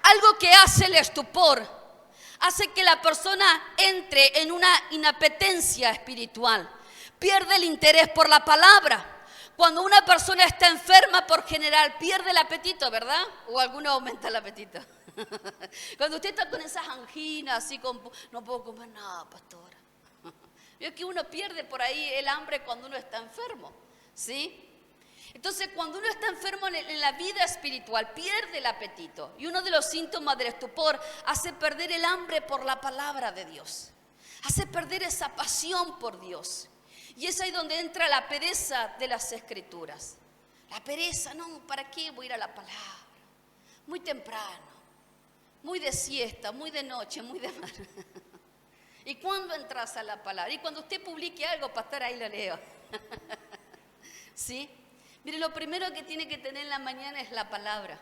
algo que hace el estupor, hace que la persona entre en una inapetencia espiritual. Pierde el interés por la palabra. Cuando una persona está enferma, por general, pierde el apetito, ¿verdad? O alguno aumenta el apetito. Cuando usted está con esas anginas, así con, no puedo comer nada, pastora. Veo que uno pierde por ahí el hambre cuando uno está enfermo, ¿sí? Entonces, cuando uno está enfermo en la vida espiritual, pierde el apetito. Y uno de los síntomas del estupor hace perder el hambre por la palabra de Dios. Hace perder esa pasión por Dios. Y es ahí donde entra la pereza de las Escrituras. La pereza, no, ¿para qué voy a ir a la palabra? Muy temprano, muy de siesta, muy de noche, muy de mar. ¿Y cuándo entras a la palabra? Y cuando usted publique algo, pastor, ahí lo leo. ¿Sí? Mire, lo primero que tiene que tener en la mañana es la palabra.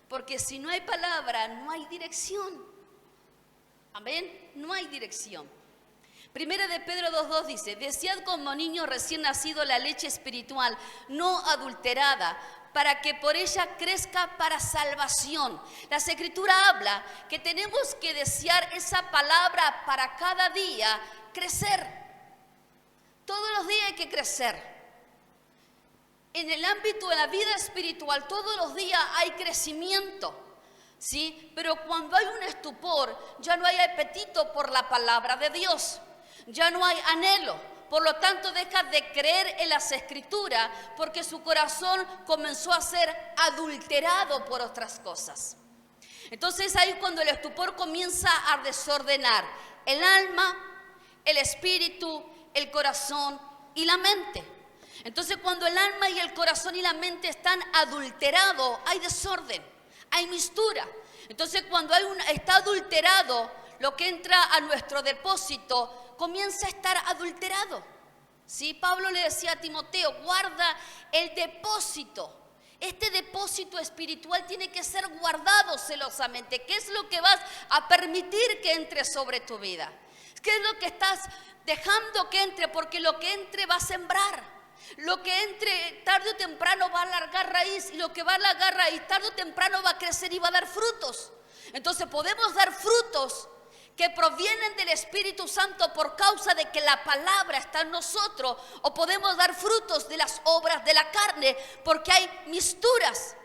Porque si no hay palabra, no hay dirección. Amén, no hay dirección. Primera de Pedro 2:2 dice: desead como niño recién nacido la leche espiritual, no adulterada, para que por ella crezca para salvación. La Escritura habla que tenemos que desear esa palabra para cada día crecer. Todos los días hay que crecer. En el ámbito de la vida espiritual, todos los días hay crecimiento. ¿Sí? Pero cuando hay un estupor, ya no hay apetito por la palabra de Dios. Ya no hay anhelo, por lo tanto deja de creer en las Escrituras porque su corazón comenzó a ser adulterado por otras cosas. Entonces ahí cuando el estupor comienza a desordenar el alma, el espíritu, el corazón y la mente. Entonces cuando el alma y el corazón y la mente están adulterados, hay desorden, hay mistura. Entonces cuando está adulterado, lo que entra a nuestro depósito comienza a estar adulterado. ¿Sí? Pablo le decía a Timoteo: guarda el depósito. Este depósito espiritual tiene que ser guardado celosamente. ¿Qué es lo que vas a permitir que entre sobre tu vida? ¿Qué es lo que estás dejando que entre? Porque lo que entre va a sembrar. Lo que entre tarde o temprano va a alargar raíz. Y lo que va a alargar raíz tarde o temprano va a crecer y va a dar frutos. Entonces podemos dar frutos que provienen del Espíritu Santo por causa de que la palabra está en nosotros, o podemos dar frutos de las obras de la carne porque hay misturas,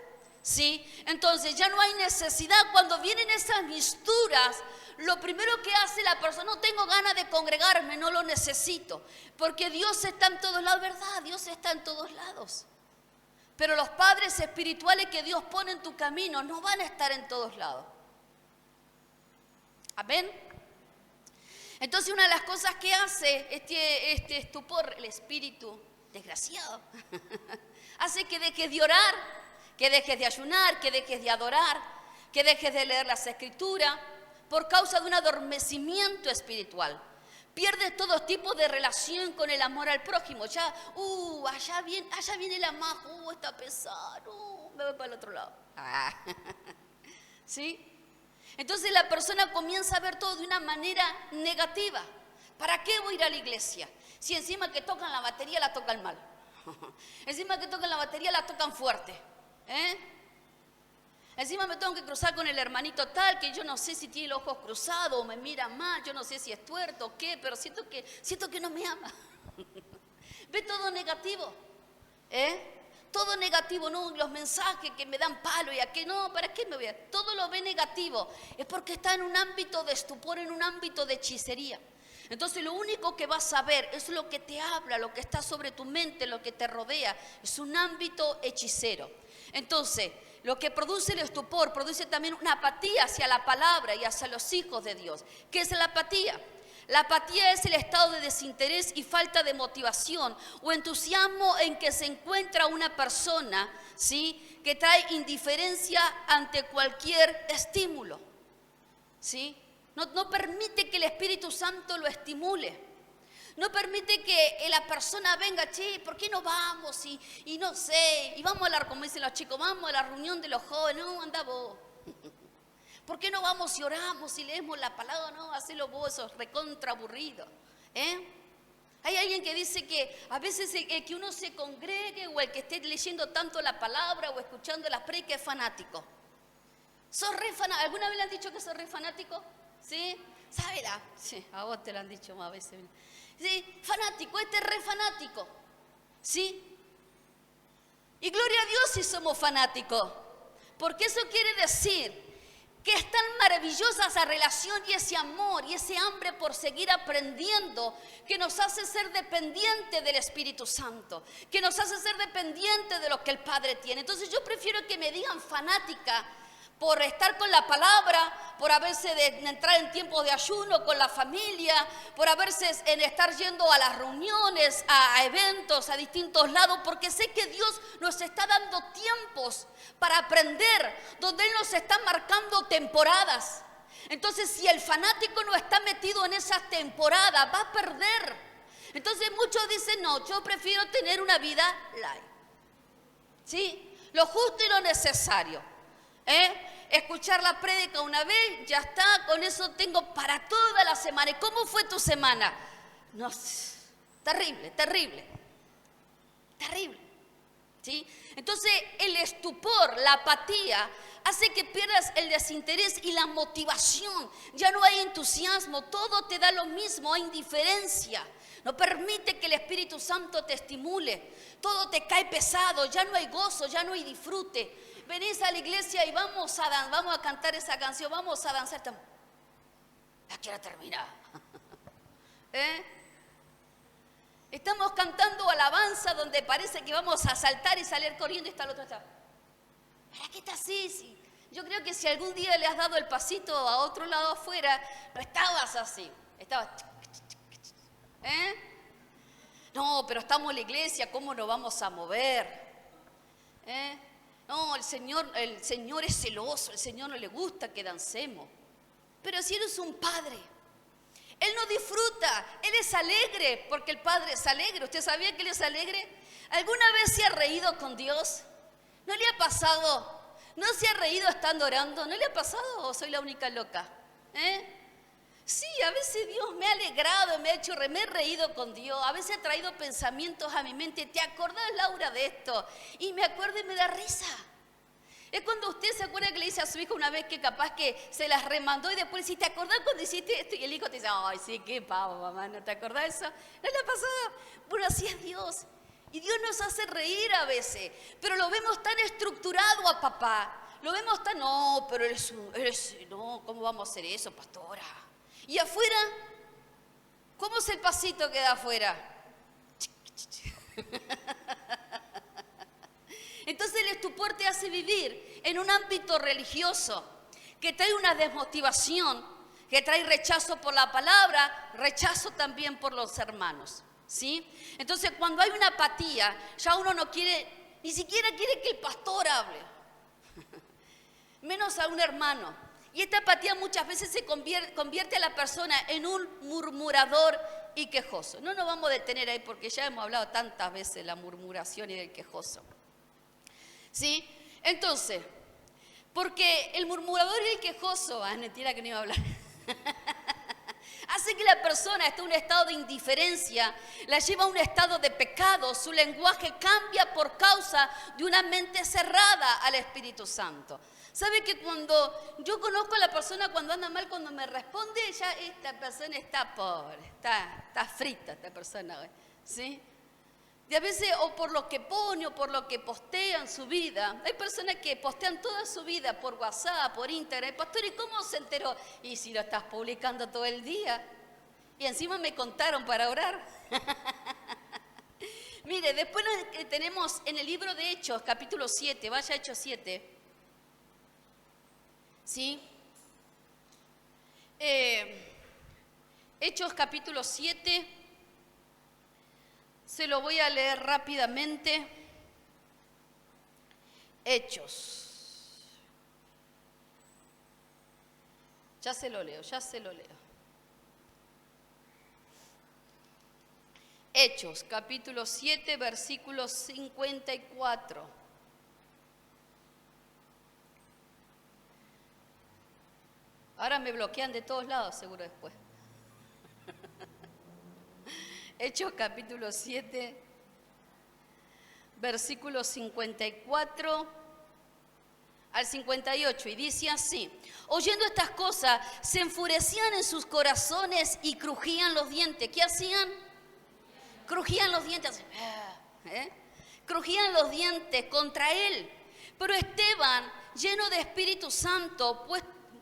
¿sí? Entonces ya no hay necesidad. Cuando vienen esas misturas, lo primero que hace la persona: no tengo ganas de congregarme, no lo necesito, porque Dios está en todos lados, ¿verdad? Dios está en todos lados. Pero los padres espirituales que Dios pone en tu camino no van a estar en todos lados. Amén. Entonces una de las cosas que hace este estupor, el espíritu desgraciado, hace que dejes de orar, que dejes de ayunar, que dejes de adorar, que dejes de leer las Escrituras por causa de un adormecimiento espiritual. Pierdes todo tipo de relación con el amor al prójimo. Ya, allá viene la maja, está pesado, me voy para el otro lado. ¿Sí? Entonces la persona comienza a ver todo de una manera negativa. ¿Para qué voy a ir a la iglesia? Si encima que tocan la batería la tocan mal. Encima que tocan la batería la tocan fuerte. Encima me tengo que cruzar con el hermanito tal, que yo no sé si tiene los ojos cruzados o me mira mal, yo no sé si es tuerto o qué, pero siento que no me ama. Ve todo negativo. Todo negativo, no, los mensajes que me dan palo y aquí, no, ¿para qué me voy a...? Todo lo ve negativo. Es porque está en un ámbito de estupor, en un ámbito de hechicería. Entonces lo único que vas a ver es lo que te habla, lo que está sobre tu mente, lo que te rodea. Es un ámbito hechicero. Entonces, lo que produce el estupor produce también una apatía hacia la palabra y hacia los hijos de Dios. ¿Qué es la apatía? La apatía es el estado de desinterés y falta de motivación o entusiasmo en que se encuentra una persona, ¿sí?, que trae indiferencia ante cualquier estímulo, ¿sí? No permite que el Espíritu Santo lo estimule. No permite que la persona venga, che, ¿por qué no vamos? Y no sé, y vamos a la, como dicen los chicos, vamos a la reunión de los jóvenes, no, anda vos. ¿Por qué no vamos y oramos y leemos la palabra? No, hacelo vos, sos recontra aburrido. Hay alguien que dice que a veces el que uno se congregue o el que esté leyendo tanto la palabra o escuchando las predicas es fanático. ¿Sos re fanático? ¿Alguna vez le han dicho que sos re fanático? ¿Sí? ¿Sábela? Sí, a vos te lo han dicho más veces. Sí, fanático, este es re fanático. ¿Sí? Y gloria a Dios si somos fanáticos. Porque eso quiere decir que es tan maravillosa esa relación y ese amor y ese hambre por seguir aprendiendo que nos hace ser dependientes del Espíritu Santo, que nos hace ser dependientes de lo que el Padre tiene. Entonces yo prefiero que me digan fanática por estar con la palabra, por haberse de entrar en tiempos de ayuno con la familia, por haberse en estar yendo a las reuniones, a eventos, a distintos lados, porque sé que Dios nos está dando tiempos para aprender, donde Él nos está marcando temporadas. Entonces, si el fanático no está metido en esas temporadas, va a perder. Entonces, muchos dicen, no, yo prefiero tener una vida light. ¿Sí? Lo justo y lo necesario. Escuchar la prédica una vez, ya está, con eso tengo para toda la semana. ¿Y cómo fue tu semana? No, terrible, terrible, terrible. ¿Sí? Entonces el estupor, la apatía, hace que pierdas el desinterés y la motivación. Ya no hay entusiasmo, todo te da lo mismo, hay indiferencia. No permite que el Espíritu Santo te estimule. Todo te cae pesado, ya no hay gozo, ya no hay disfrute. Venís a la iglesia y vamos a cantar esa canción, vamos a danzar. La quiero terminar. Estamos cantando alabanza donde parece que vamos a saltar y salir corriendo y está el otro. ¿Para qué está así? Sí. Yo creo que si algún día le has dado el pasito a otro lado afuera, no estabas así. Estabas... No, pero estamos en la iglesia, ¿cómo nos vamos a mover? No, el Señor es celoso, el Señor no le gusta que dancemos. Pero si Él es un Padre, Él no disfruta, Él es alegre, porque el Padre es alegre. ¿Usted sabía que Él es alegre? ¿Alguna vez se ha reído con Dios? ¿No le ha pasado? ¿No se ha reído estando orando? ¿No le ha pasado o soy la única loca? Sí, a veces Dios me ha alegrado, me he reído con Dios. A veces ha traído pensamientos a mi mente. ¿Te acordás, Laura, de esto? Y me acuerdo y me da risa. Es cuando usted se acuerda que le dice a su hijo una vez que capaz que se las remandó y después dice, ¿te acordás cuando hiciste esto? Y el hijo te dice, ay, sí, qué pavo, mamá, ¿no te acordás de eso? ¿No le ha pasado? Bueno, así es Dios. Y Dios nos hace reír a veces, pero lo vemos tan estructurado a papá. Lo vemos tan, no, pero no, ¿cómo vamos a hacer eso, pastora? Y afuera, ¿cómo es el pasito que da afuera? Entonces el estupor te hace vivir en un ámbito religioso que trae una desmotivación, que trae rechazo por la palabra, rechazo también por los hermanos, ¿sí? Entonces cuando hay una apatía, ya uno no quiere, ni siquiera quiere que el pastor hable, menos a un hermano. Y esta apatía muchas veces se convierte a la persona en un murmurador y quejoso. No nos vamos a detener ahí porque ya hemos hablado tantas veces de la murmuración y del quejoso. ¿Sí? Entonces, porque el murmurador y el quejoso, mentira que no iba a hablar, hace que la persona esté en un estado de indiferencia, la lleva a un estado de pecado, su lenguaje cambia por causa de una mente cerrada al Espíritu Santo. ¿Sabe que cuando yo conozco a la persona cuando anda mal, cuando me responde, ya esta persona está pobre, está frita esta persona hoy, ¿sí? Y a veces o por lo que pone o por lo que postea en su vida. Hay personas que postean toda su vida por WhatsApp, por Instagram. Pastor, ¿y cómo se enteró? Y si lo estás publicando todo el día. Y encima me contaron para orar. Mire, después tenemos en el libro de Hechos, capítulo 7, vaya a Hechos 7. ¿Sí? Hechos capítulo 7, se lo voy a leer rápidamente. Hechos. Ya se lo leo. Hechos, capítulo 7, versículo 54. Ahora me bloquean de todos lados, seguro después. Hechos, capítulo 7, versículo 54 al 58. Y dice así: oyendo estas cosas, se enfurecían en sus corazones y crujían los dientes. ¿Qué hacían? Crujían los dientes, crujían los dientes contra él. Pero Esteban, lleno de Espíritu Santo,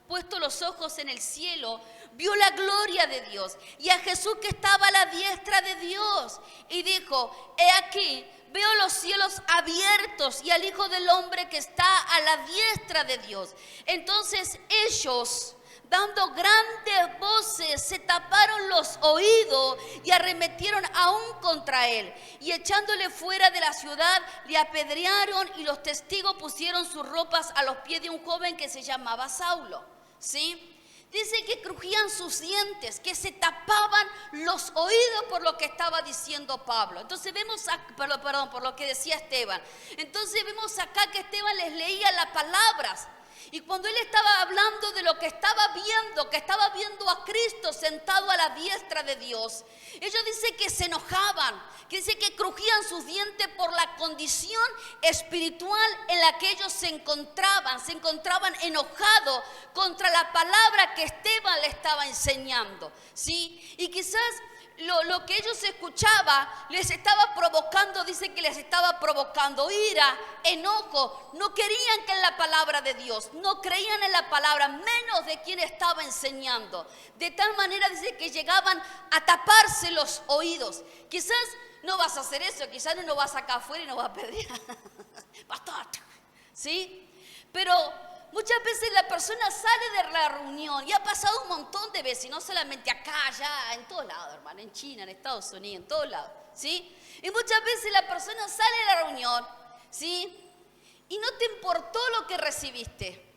puesto los ojos en el cielo, vio la gloria de Dios y a Jesús que estaba a la diestra de Dios. Y dijo: he aquí, veo los cielos abiertos y al Hijo del Hombre que está a la diestra de Dios. Entonces ellos, dando grandes voces, se taparon los oídos y arremetieron aún contra él. Y echándole fuera de la ciudad, le apedrearon, y los testigos pusieron sus ropas a los pies de un joven que se llamaba Saulo. ¿Sí? Dice que crujían sus dientes, que se tapaban los oídos por lo que estaba diciendo Pablo. Entonces vemos, por lo que decía Esteban. Entonces vemos acá que Esteban les leía las palabras. Y cuando él estaba hablando de lo que estaba viendo a Cristo sentado a la diestra de Dios, ellos dicen que se enojaban, que dice que crujían sus dientes por la condición espiritual en la que ellos se encontraban enojados contra la palabra que Esteban le estaba enseñando, ¿sí? Y quizás lo que ellos escuchaban les estaba provocando, dice que les estaba provocando ira, enojo. No querían que en la palabra de Dios, no creían en la palabra, menos de quien estaba enseñando. De tal manera dice que llegaban a taparse los oídos. Quizás no vas a hacer eso, quizás no vas acá afuera y no vas a pedir pastor, ¿sí? Pero muchas veces la persona sale de la reunión, y ha pasado un montón de veces, y no solamente acá, allá, en todos lados, hermano, en China, en Estados Unidos, en todos lados, ¿sí? Y muchas veces la persona sale de la reunión, ¿sí? Y no te importó lo que recibiste,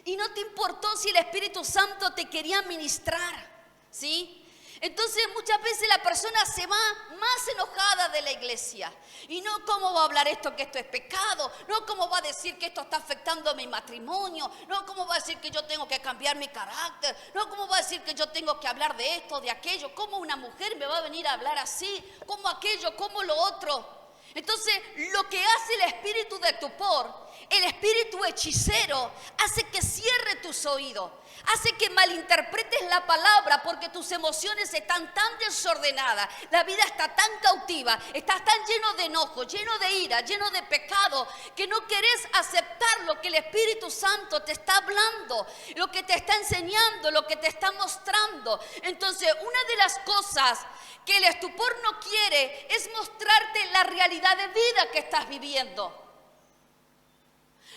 y no te importó si el Espíritu Santo te quería ministrar, ¿sí? Entonces muchas veces la persona se va más enojada de la iglesia. Y no, ¿cómo va a hablar esto, que esto es pecado? No, ¿cómo va a decir que esto está afectando mi matrimonio? No, ¿cómo va a decir que yo tengo que cambiar mi carácter? No, ¿cómo va a decir que yo tengo que hablar de esto, de aquello? ¿Cómo una mujer me va a venir a hablar así? ¿Cómo aquello? ¿Cómo lo otro? Entonces, lo que hace el espíritu de Tupor, el espíritu hechicero, hace que cierre tus oídos, hace que malinterpretes la palabra, porque tus emociones están tan desordenadas, la vida está tan cautiva, estás tan lleno de enojo, lleno de ira, lleno de pecado, que no querés aceptar lo que el Espíritu Santo te está hablando, lo que te está enseñando, lo que te está mostrando. Entonces, una de las cosas que el estupor no quiere es mostrarte la realidad de vida que estás viviendo.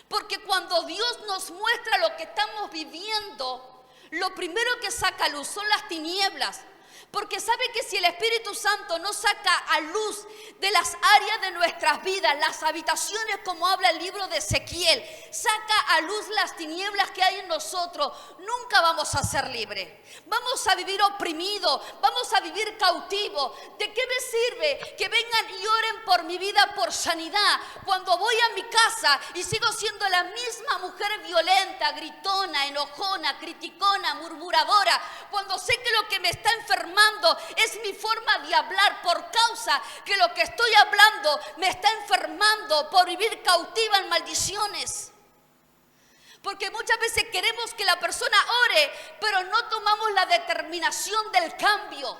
Porque cuando Dios nos muestra lo que estamos viviendo, lo primero que saca a luz son las tinieblas. Porque sabe que si el Espíritu Santo no saca a luz de las áreas de nuestras vidas, las habitaciones, como habla el libro de Ezequiel, saca a luz las tinieblas que hay en nosotros, nunca vamos a ser libres. Vamos a vivir oprimidos, vamos a vivir cautivos. ¿De qué me sirve que vengan y oren por mi vida, por sanidad, cuando voy a mi casa y sigo siendo la misma mujer violenta, gritona, enojona, criticona, murmuradora, cuando sé que lo que me está enfermando es mi forma de hablar, por causa que lo que estoy hablando me está enfermando por vivir cautiva en maldiciones? Porque muchas veces queremos que la persona ore, pero no tomamos la determinación del cambio.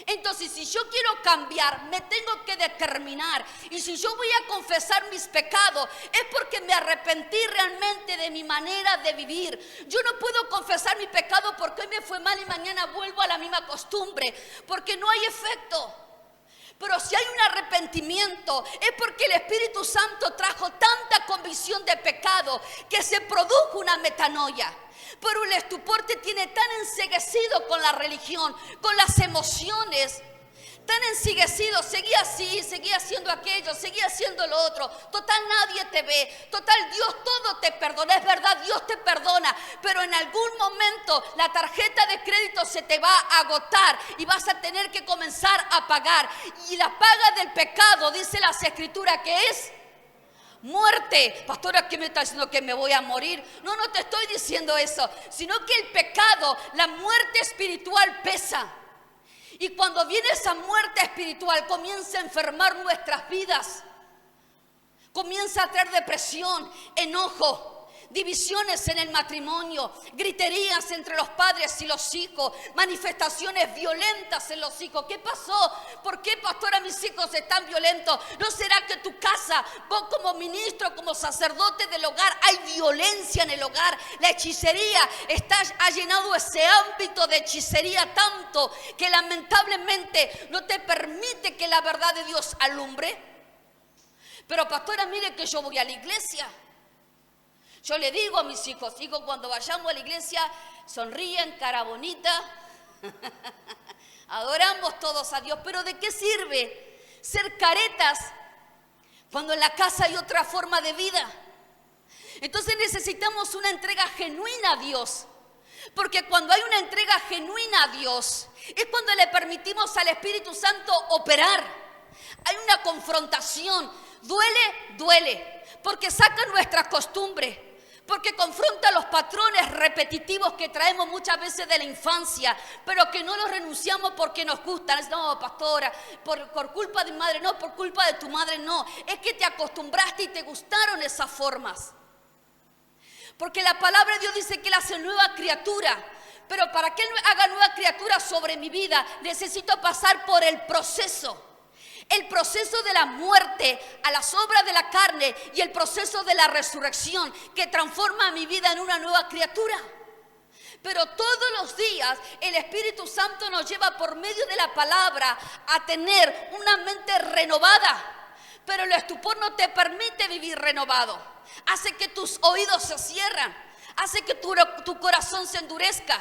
Entonces, si yo quiero cambiar, me tengo que determinar. Y si yo voy a confesar mis pecados, es porque me arrepentí realmente de mi manera de vivir. Yo no puedo confesar mi pecado porque hoy me fue mal y mañana vuelvo a la misma costumbre, porque no hay efecto. Pero si hay un arrepentimiento, es porque el Espíritu Santo trajo tanta convicción de pecado que se produjo una metanoia. Pero el estupor te tiene tan enceguecido con la religión, con las emociones, tan enceguecido, seguía así, seguía haciendo aquello, seguía haciendo lo otro. Total, nadie te ve. Total, Dios todo te perdona. Es verdad, Dios te perdona, pero en algún momento la tarjeta de crédito se te va a agotar y vas a tener que comenzar a pagar. Y la paga del pecado, dice las Escrituras, que es muerte. Pastora, ¿qué me está diciendo? ¿Que me voy a morir? No, no te estoy diciendo eso, sino que el pecado, la muerte espiritual pesa. Y cuando viene esa muerte espiritual, comienza a enfermar nuestras vidas. Comienza a traer depresión, enojo, divisiones en el matrimonio, griterías entre los padres y los hijos, manifestaciones violentas en los hijos. ¿Qué pasó? ¿Por qué, pastora, mis hijos están violentos? ¿No será que tu casa, vos como ministro, como sacerdote del hogar, hay violencia en el hogar? La hechicería ha llenado ese ámbito de hechicería tanto que lamentablemente no te permite que la verdad de Dios alumbre. Pero pastora, mire que yo voy a la iglesia. Yo le digo a mis hijos, cuando vayamos a la iglesia, sonríen, cara bonita, adoramos todos a Dios. Pero ¿de qué sirve ser caretas cuando en la casa hay otra forma de vida? Entonces necesitamos una entrega genuina a Dios. Porque cuando hay una entrega genuina a Dios, es cuando le permitimos al Espíritu Santo operar. Hay una confrontación, duele, porque saca nuestras costumbres. Porque confronta los patrones repetitivos que traemos muchas veces de la infancia, pero que no los renunciamos porque nos gustan. No, pastora, por culpa de mi madre, no, por culpa de tu madre, no. Es que te acostumbraste y te gustaron esas formas. Porque la palabra de Dios dice que Él hace nueva criatura. Pero para que Él haga nueva criatura sobre mi vida, necesito pasar por el proceso. El proceso de la muerte a las obras de la carne y el proceso de la resurrección que transforma mi vida en una nueva criatura. Pero todos los días el Espíritu Santo nos lleva por medio de la palabra a tener una mente renovada. Pero el estupor no te permite vivir renovado. Hace que tus oídos se cierran. Hace que tu corazón se endurezca.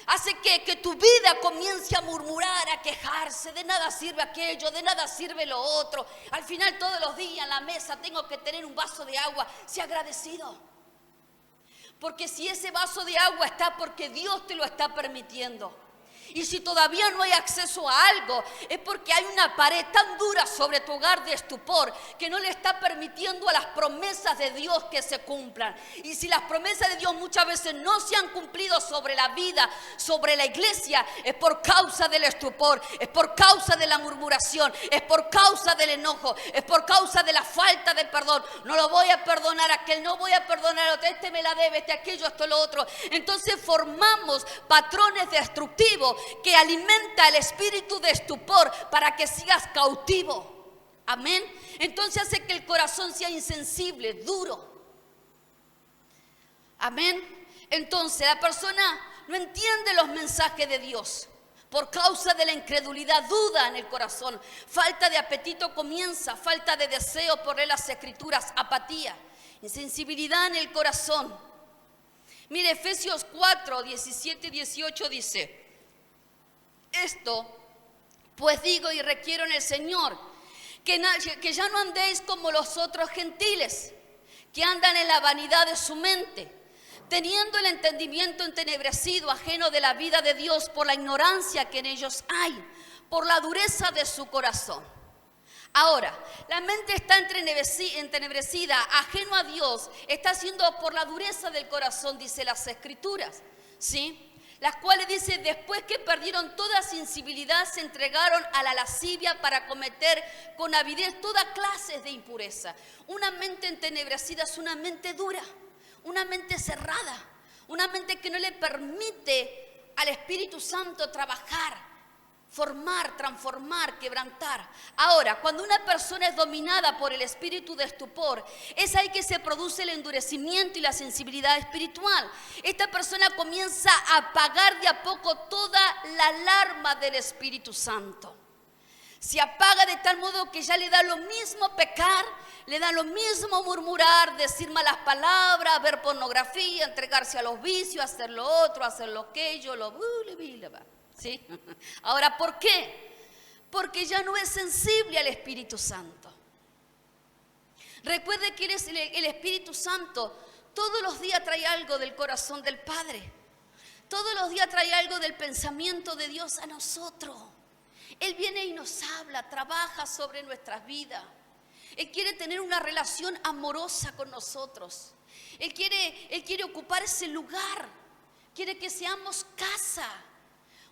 Hace que tu vida comience a murmurar, a quejarse. De nada sirve aquello, de nada sirve lo otro. Al final todos los días en la mesa tengo que tener un vaso de agua. Sea agradecido. Porque si ese vaso de agua está porque Dios te lo está permitiendo. Y si todavía no hay acceso a algo, es porque hay una pared tan dura sobre tu hogar de estupor que no le está permitiendo a las promesas de Dios que se cumplan. Y si las promesas de Dios muchas veces no se han cumplido sobre la vida, sobre la iglesia, es por causa del estupor, es por causa de la murmuración, es por causa del enojo, es por causa de la falta de perdón. No lo voy a perdonar a aquel, no voy a perdonar a otro, este me la debe, este aquello, esto lo otro. Entonces formamos patrones destructivos que alimenta el espíritu de estupor para que sigas cautivo. Amén. Entonces hace que el corazón sea insensible, duro. Amén. Entonces la persona no entiende los mensajes de Dios por causa de la incredulidad, duda en el corazón, falta de apetito comienza, falta de deseo por leer las escrituras, apatía, insensibilidad en el corazón. Mire, Efesios 4, 17 y 18 dice: esto pues digo y requiero en el Señor, que ya no andéis como los otros gentiles, que andan en la vanidad de su mente, teniendo el entendimiento entenebrecido, ajeno de la vida de Dios por la ignorancia que en ellos hay, por la dureza de su corazón. Ahora, la mente está entenebrecida, ajeno a Dios, está siendo por la dureza del corazón, dice las Escrituras, ¿sí? Las cuales dice, después que perdieron toda sensibilidad, se entregaron a la lascivia para cometer con avidez toda clase de impureza. Una mente entenebrecida es una mente dura, una mente cerrada, una mente que no le permite al Espíritu Santo trabajar formar, transformar, quebrantar. Ahora, cuando una persona es dominada por el espíritu de estupor, es ahí que se produce el endurecimiento y la sensibilidad espiritual. Esta persona comienza a apagar de a poco toda la alarma del Espíritu Santo. Se apaga de tal modo que ya le da lo mismo pecar, le da lo mismo murmurar, decir malas palabras, ver pornografía, entregarse a los vicios, hacer lo otro, hacer lo aquello, ¿sí? Ahora, ¿por qué? Porque ya no es sensible al Espíritu Santo. Recuerde que el Espíritu Santo todos los días trae algo del corazón del Padre. Todos los días trae algo del pensamiento de Dios a nosotros. Él viene y nos habla, trabaja sobre nuestras vidas. Él quiere tener una relación amorosa con nosotros. Él quiere ocupar ese lugar. Quiere que seamos casa.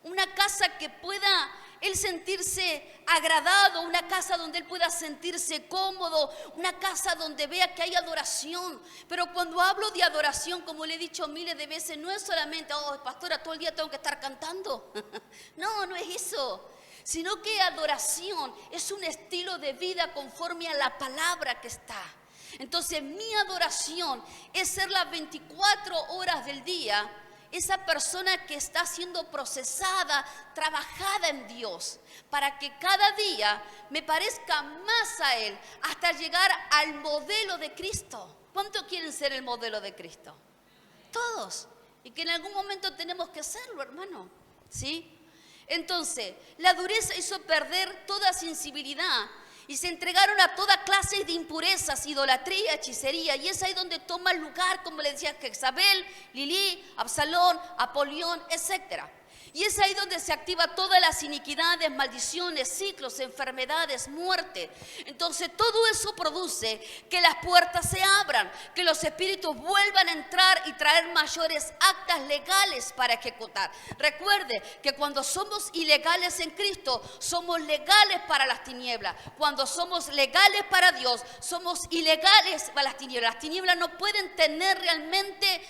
Una casa que pueda Él sentirse agradado, una casa donde Él pueda sentirse cómodo, una casa donde vea que hay adoración. Pero cuando hablo de adoración, como le he dicho miles de veces, no es solamente, pastora, todo el día tengo que estar cantando. No, no es eso. Sino que adoración es un estilo de vida conforme a la palabra que está. Entonces mi adoración es ser las 24 horas del día esa persona que está siendo procesada, trabajada en Dios, para que cada día me parezca más a Él, hasta llegar al modelo de Cristo. ¿Cuántos quieren ser el modelo de Cristo? Todos. Y que en algún momento tenemos que hacerlo, hermano. ¿Sí? Entonces, la dureza hizo perder toda sensibilidad y se entregaron a toda clase de impurezas, idolatría, hechicería. Y es ahí donde toma lugar, como le decía, Jezabel, Lilí, Absalón, Apolión, etc. Y es ahí donde se activa todas las iniquidades, maldiciones, ciclos, enfermedades, muerte. Entonces todo eso produce que las puertas se abran, que los espíritus vuelvan a entrar y traer mayores actas legales para ejecutar. Recuerde que cuando somos ilegales en Cristo, somos legales para las tinieblas. Cuando somos legales para Dios, somos ilegales para las tinieblas. Las tinieblas no pueden tener realmente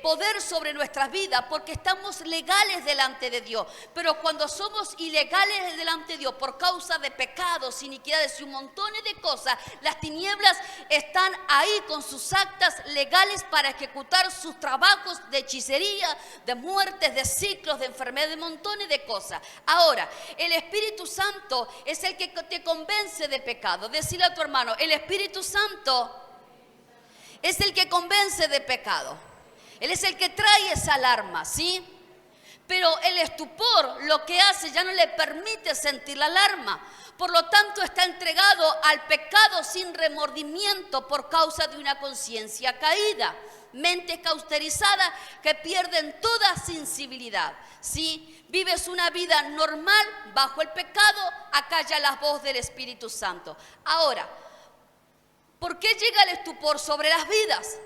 poder sobre nuestras vidas porque estamos legales delante de Dios. Pero cuando somos ilegales delante de Dios por causa de pecados, iniquidades y un montón de cosas, las tinieblas están ahí con sus actas legales para ejecutar sus trabajos de hechicería, de muertes, de ciclos, de enfermedades, de montones de cosas. Ahora, el Espíritu Santo es el que te convence de pecado. Decirle a tu hermano, el Espíritu Santo es el que convence de pecado. Él es el que trae esa alarma, ¿sí? Pero el estupor lo que hace ya no le permite sentir la alarma. Por lo tanto, está entregado al pecado sin remordimiento por causa de una conciencia caída. Mentes cauterizadas que pierden toda sensibilidad, ¿sí? Vives una vida normal bajo el pecado, acalla la voz del Espíritu Santo. Ahora, ¿por qué llega el estupor sobre las vidas?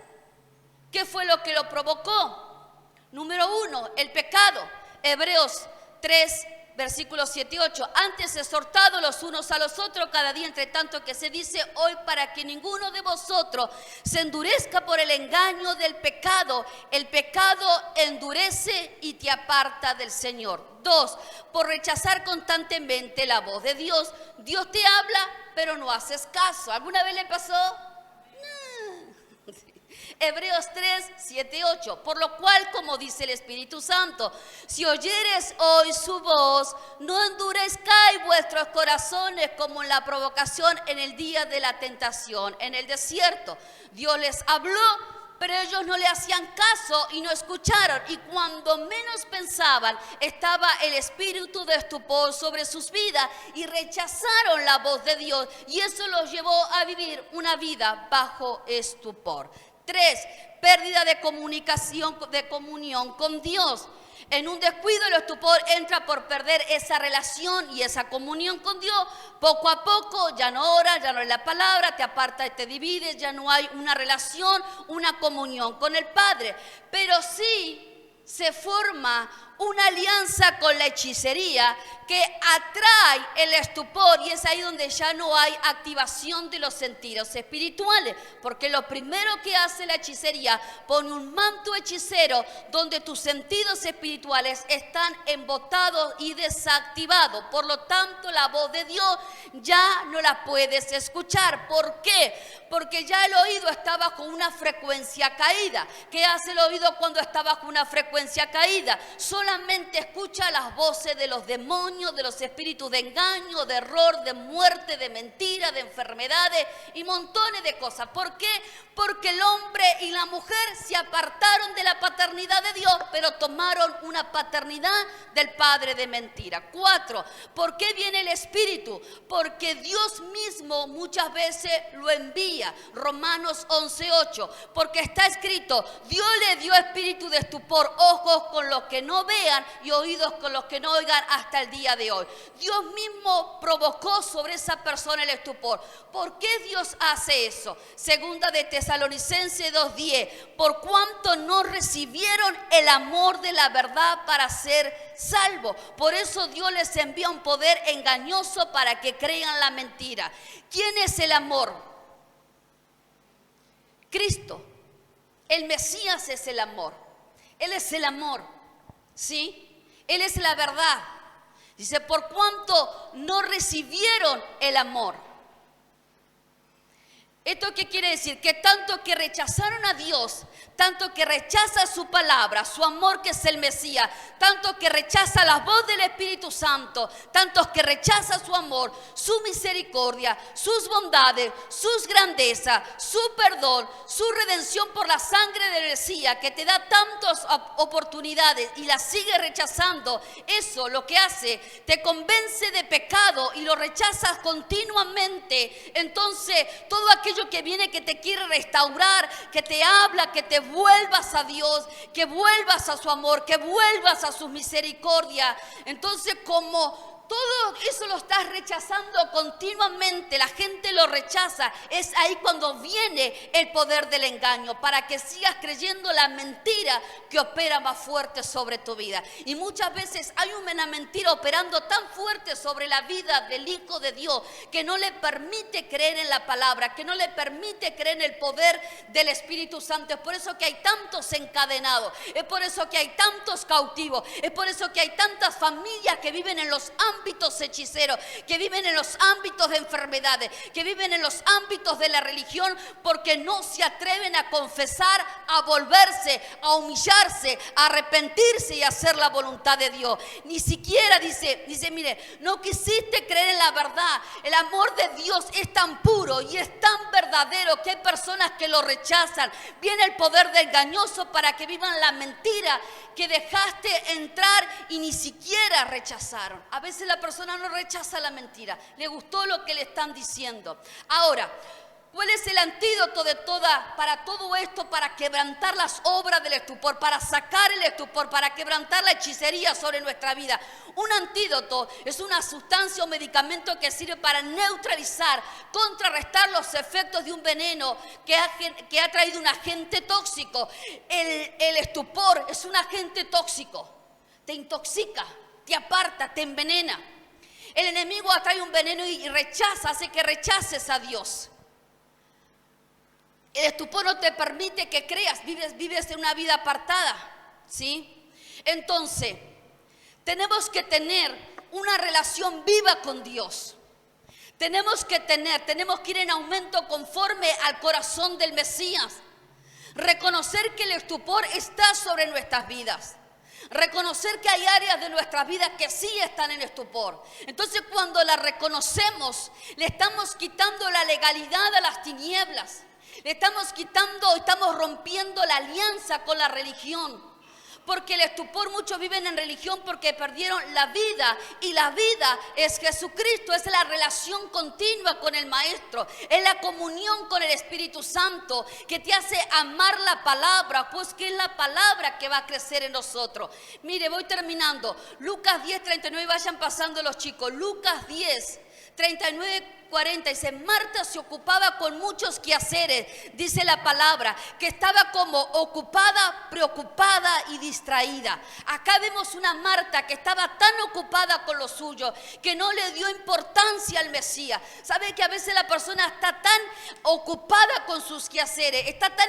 ¿Qué fue lo que lo provocó? Número 1, el pecado. Hebreos 3, versículos 7 y 8. Antes exhortados los unos a los otros cada día, entre tanto que se dice hoy, para que ninguno de vosotros se endurezca por el engaño del pecado. El pecado endurece y te aparta del Señor. 2, por rechazar constantemente la voz de Dios. Dios te habla, pero no haces caso. ¿Alguna vez le pasó? Hebreos 3, 7, 8. Por lo cual, como dice el Espíritu Santo, si oyeres hoy su voz, no endurezcáis vuestros corazones como en la provocación en el día de la tentación, en el desierto. Dios les habló, pero ellos no le hacían caso y no escucharon. Y cuando menos pensaban, estaba el espíritu de estupor sobre sus vidas y rechazaron la voz de Dios. Y eso los llevó a vivir una vida bajo estupor. 3, pérdida de comunicación, de comunión con Dios. En un descuido el estupor entra por perder esa relación y esa comunión con Dios. Poco a poco ya no oras, ya no es la palabra, te aparta y te divides, ya no hay una relación, una comunión con el Padre. Pero sí se forma una alianza con la hechicería que atrae el estupor, y es ahí donde ya no hay activación de los sentidos espirituales, porque lo primero que hace la hechicería, pone un manto hechicero donde tus sentidos espirituales están embotados y desactivados. Por lo tanto, la voz de Dios ya no la puedes escuchar. ¿Por qué? Porque ya el oído está bajo una frecuencia caída. ¿Qué hace el oído cuando está bajo una frecuencia caída? Solamente escucha las voces de los demonios, de los espíritus de engaño, de error, de muerte, de mentira, de enfermedades y montones de cosas. ¿Por qué? Porque el hombre y la mujer se apartaron de la paternidad de Dios, pero tomaron una paternidad del padre de mentira. 4. ¿Por qué viene el espíritu? Porque Dios mismo muchas veces lo envía. Romanos 11:8. Porque está escrito: Dios le dio espíritu de estupor, ojos con los que no vean y oídos con los que no oigan hasta el día de hoy. Dios mismo provocó sobre esa persona el estupor. ¿Por qué Dios hace eso? Segunda de Tesalonicenses 2:10. Por cuanto no recibieron el amor de la verdad para ser salvos. Por eso Dios les envía un poder engañoso para que crean la mentira. ¿Quién es el amor? Cristo. El Mesías es el amor. Él es el amor. ¿Sí? Él es la verdad. Dice, por cuanto no recibieron el amor. ¿Esto qué quiere decir? Que tanto que rechazaron a Dios, tanto que rechaza su palabra, su amor que es el Mesías, tanto que rechaza la voz del Espíritu Santo, tanto que rechaza su amor, su misericordia, sus bondades, sus grandezas, su perdón, su redención por la sangre del Mesías, que te da tantas oportunidades y la sigue rechazando. Eso lo que hace, te convence de pecado y lo rechazas continuamente. Entonces, todo aquello que viene que te quiere restaurar, que te habla, que te vuelvas a Dios, que vuelvas a su amor, que vuelvas a su misericordia. Entonces, como todo eso lo estás rechazando continuamente, la gente lo rechaza, es ahí cuando viene el poder del engaño, para que sigas creyendo la mentira que opera más fuerte sobre tu vida. Y muchas veces hay una mentira operando tan fuerte sobre la vida del Hijo de Dios, que no le permite creer en la palabra, que no le permite creer en el poder del Espíritu Santo. Es por eso que hay tantos encadenados, es por eso que hay tantos cautivos, es por eso que hay tantas familias que viven en los ámbitos hechiceros, que viven en los ámbitos de enfermedades, que viven en los ámbitos de la religión, porque no se atreven a confesar, a volverse, a humillarse, a arrepentirse y a hacer la voluntad de Dios. Ni siquiera dice, mire, no quisiste creer en la verdad. El amor de Dios es tan puro y es tan verdadero que hay personas que lo rechazan. Viene el poder del engañoso para que vivan la mentira que dejaste entrar y ni siquiera rechazaron. A veces la persona no rechaza la mentira, le gustó lo que le están diciendo. Ahora, ¿cuál es el antídoto para todo esto? Para quebrantar las obras del estupor, para sacar el estupor, para quebrantar la hechicería sobre nuestra vida. Un antídoto es una sustancia o medicamento que sirve para neutralizar, contrarrestar los efectos de un veneno que ha traído un agente tóxico. El estupor es un agente tóxico, te intoxica, te aparta, te envenena. El enemigo atrae un veneno y hace que rechaces a Dios. El estupor no te permite que creas, vives en una vida apartada, ¿sí? Entonces, tenemos que tener una relación viva con Dios. Tenemos que ir en aumento conforme al corazón del Mesías. Reconocer que el estupor está sobre nuestras vidas. Reconocer que hay áreas de nuestras vidas que sí están en estupor. Entonces, cuando la reconocemos, le estamos quitando la legalidad a las tinieblas. Le estamos rompiendo la alianza con la religión. Porque el estupor, muchos viven en religión porque perdieron la vida. Y la vida es Jesucristo, es la relación continua con el Maestro. Es la comunión con el Espíritu Santo que te hace amar la palabra, pues que es la palabra que va a crecer en nosotros. Mire, voy terminando. Lucas 10:39, vayan pasando los chicos. Lucas 10:39 40, dice, Marta se ocupaba con muchos quehaceres, dice la palabra, que estaba como ocupada, preocupada y distraída. Acá vemos una Marta que estaba tan ocupada con lo suyo, que no le dio importancia al Mesías. ¿Sabe que a veces la persona está tan ocupada con sus quehaceres, está tan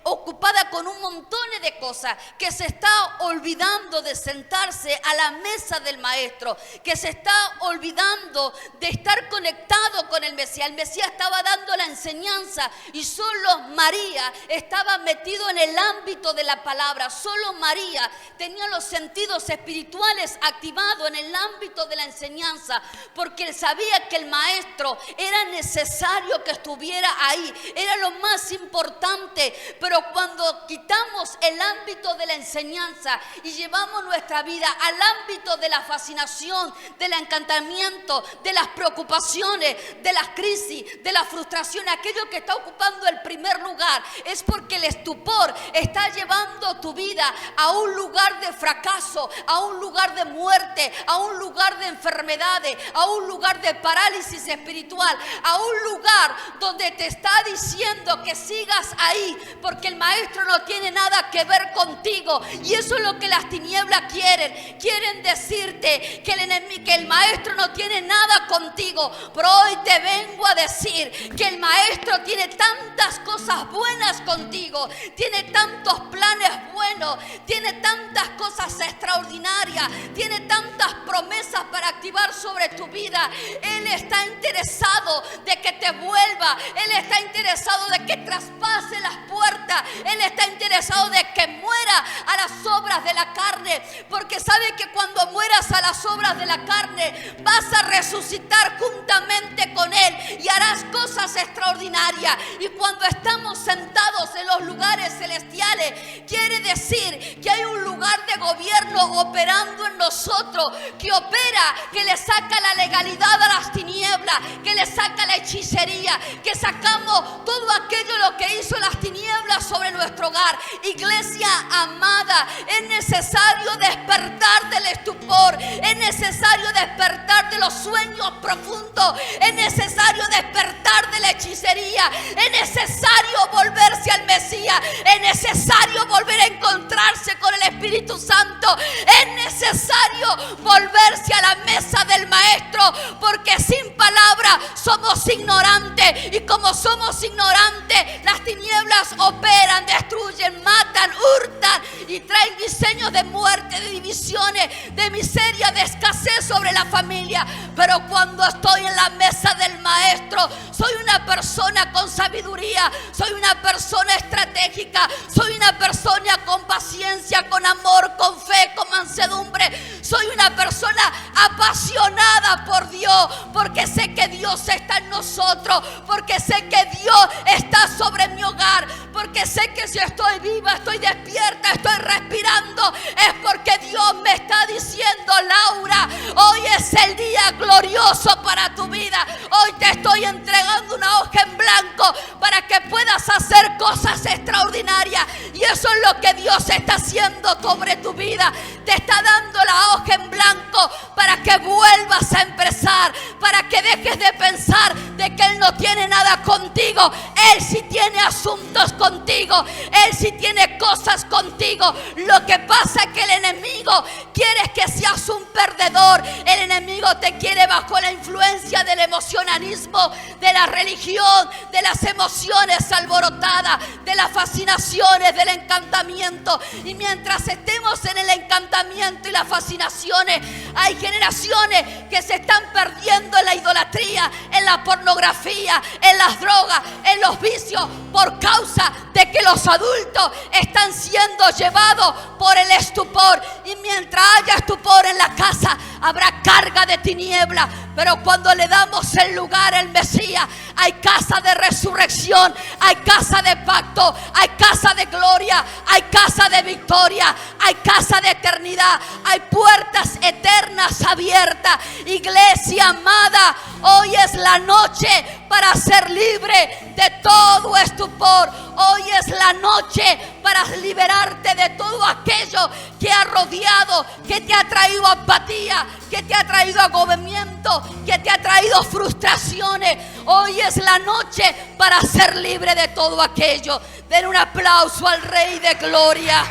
ocupada con un montón de cosas, que se está olvidando de sentarse a la mesa del Maestro, que se está olvidando de estar conectado con el Mesías? El Mesías estaba dando la enseñanza y solo María estaba metido en el ámbito de la palabra. Solo María tenía los sentidos espirituales activados en el ámbito de la enseñanza, porque él sabía que el Maestro era necesario que estuviera ahí, era lo más importante. Pero cuando quitamos el ámbito de la enseñanza y llevamos nuestra vida al ámbito de la fascinación, del encantamiento, de las preocupaciones, de las crisis, de la frustración, aquello que está ocupando el primer lugar, es porque el estupor está llevando tu vida a un lugar de fracaso, a un lugar de muerte, a un lugar de enfermedades, a un lugar de parálisis espiritual, a un lugar donde te está diciendo que sigas ahí, porque el Maestro no tiene nada que ver contigo. Y eso es lo que las tinieblas quieren decirte, que el Maestro no tiene nada contigo. Pero hoy te vengo a decir que el Maestro tiene tantas cosas buenas contigo, tiene tantos planes buenos, tiene tantas cosas extraordinarias, tiene tantas promesas para activar sobre tu vida. Él está interesado de que te vuelva, Él está interesado de que traspase las puertas, Él está interesado de que muera a las obras de la carne, porque sabe que cuando mueras a las obras de la carne vas a resucitar juntamente con Él y harás cosas extraordinarias. Y cuando estamos sentados en los lugares celestiales, quiere decir que hay un lugar de gobierno operando en nosotros, que opera, que le saca la legalidad a las tinieblas, que le saca la hechicería, que sacamos todo aquello lo que hizo las tinieblas sobre nuestro hogar. Iglesia amada, es necesario despertar del estupor, es necesario despertar de los sueños profundos, es necesario despertar de la hechicería, es necesario volverse al Mesías, es necesario volver a encontrarse con el Espíritu Santo, es necesario volverse a la mesa del Maestro, porque sin palabra somos ignorantes, y como somos ignorantes, las tinieblas operan, destruyen, matan, hurtan y traen diseños de muerte, de divisiones, de miseria, de escasez sobre la familia. Pero cuando estoy en la mesa del Maestro, soy una persona con sabiduría, soy una persona estratégica, soy una persona con paciencia, con amor, con fe, con mansedumbre. Soy una persona apasionada por Dios, porque sé que Dios está en nosotros, porque sé que Dios está sobre mi hogar, porque sé que si estoy viva, estoy despierta, estoy respirando, es porque Dios me está diciendo: Laura, hoy es el día glorioso para tu vida. Hoy te estoy entregando una hoja en blanco para que puedas hacer cosas extraordinarias. Y eso es lo que Dios está haciendo sobre tu vida. Te está dando la hoja en blanco para que vuelvas a empezar, para que dejes de pensar de que Él no tiene nada contigo. Él sí tiene asuntos contigo, Él sí tiene cosas contigo. Lo que pasa es que el enemigo quiere que seas un perdedor. El enemigo te quiere bajo la influencia del emocionalismo, de la religión, de las emociones alborotadas, de las fascinaciones, del encantamiento. Y mientras estemos en el encantamiento y las fascinaciones, hay generaciones que se están perdiendo en la idolatría, en la pornografía, en las drogas, en los vicios, por causa de que los adultos están siendo llevados por el estupor. Y mientras haya estupor en la casa, habrá carga de tiniebla. Pero cuando le damos el lugar al Mesías, hay casa de resurrección, hay casa de pacto, hay casa de gloria, hay casa de victoria, hay casa de eternidad, hay puertas eternas abiertas. Iglesia amada, hoy es la noche para ser libre de todo estupor. Hoy es la noche para liberarte de todo aquello que ha rodeado, que te ha traído apatía, que te ha traído agotamiento, que te ha traído traído frustraciones. Hoy es la noche para ser libre de todo aquello. Den un aplauso al Rey de Gloria.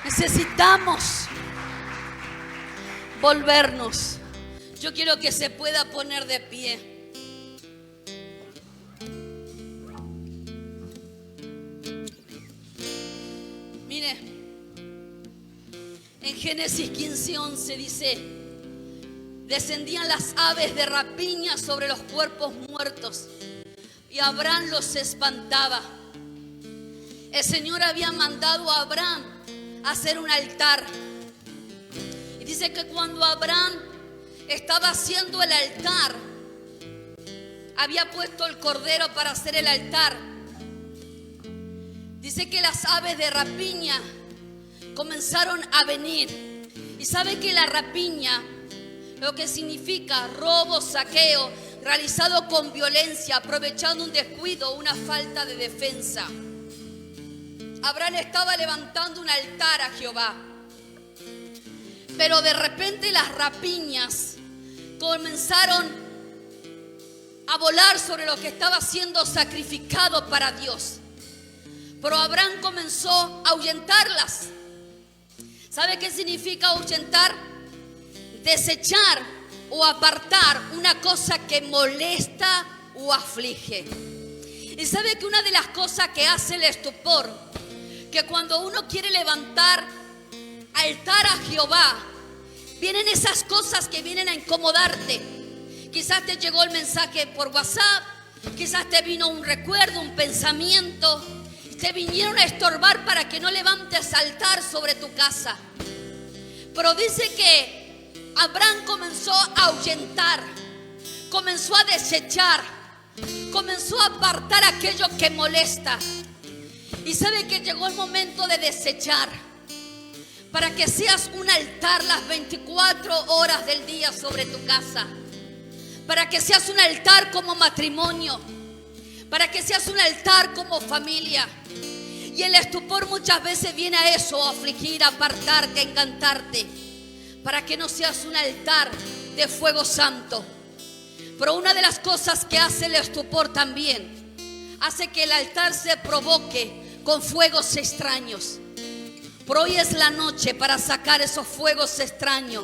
Necesitamos volvernos. Yo quiero que se pueda poner de pie. Mire, en Génesis 15:11 dice: descendían las aves de rapiña sobre los cuerpos muertos y Abraham los espantaba. El Señor había mandado a Abraham a hacer un altar. Y dice que cuando Abraham estaba haciendo el altar, había puesto el cordero para hacer el altar. Dice que las aves de rapiña comenzaron a venir. Y sabe que la rapiña, lo que significa robo, saqueo, realizado con violencia, aprovechando un descuido, una falta de defensa. Abraham estaba levantando un altar a Jehová, pero de repente las rapiñas comenzaron a volar sobre lo que estaba siendo sacrificado para Dios. Pero Abraham comenzó a ahuyentarlas. ¿Sabe qué significa ahuyentar? Desechar o apartar una cosa que molesta o aflige. Y sabe que una de las cosas que hace el estupor, que cuando uno quiere levantar altar a Jehová, vienen esas cosas que vienen a incomodarte. Quizás te llegó el mensaje por WhatsApp, quizás te vino un recuerdo, un pensamiento, te vinieron a estorbar para que no levantes altar sobre tu casa. Pero dice que Abraham comenzó a ahuyentar, comenzó a desechar, comenzó a apartar aquello que molesta. Y sabe que llegó el momento de desechar, para que seas un altar las 24 horas del día sobre tu casa, para que seas un altar como matrimonio, para que seas un altar como familia. Y el estupor muchas veces viene a eso, a afligir, a apartarte, a encantarte, para que no seas un altar de fuego santo. Pero una de las cosas que hace el estupor también, hace que el altar se provoque con fuegos extraños. Pero hoy es la noche para sacar esos fuegos extraños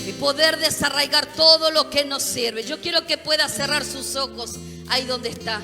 y poder desarraigar todo lo que nos sirve. Yo quiero que pueda cerrar sus ojos ahí donde está.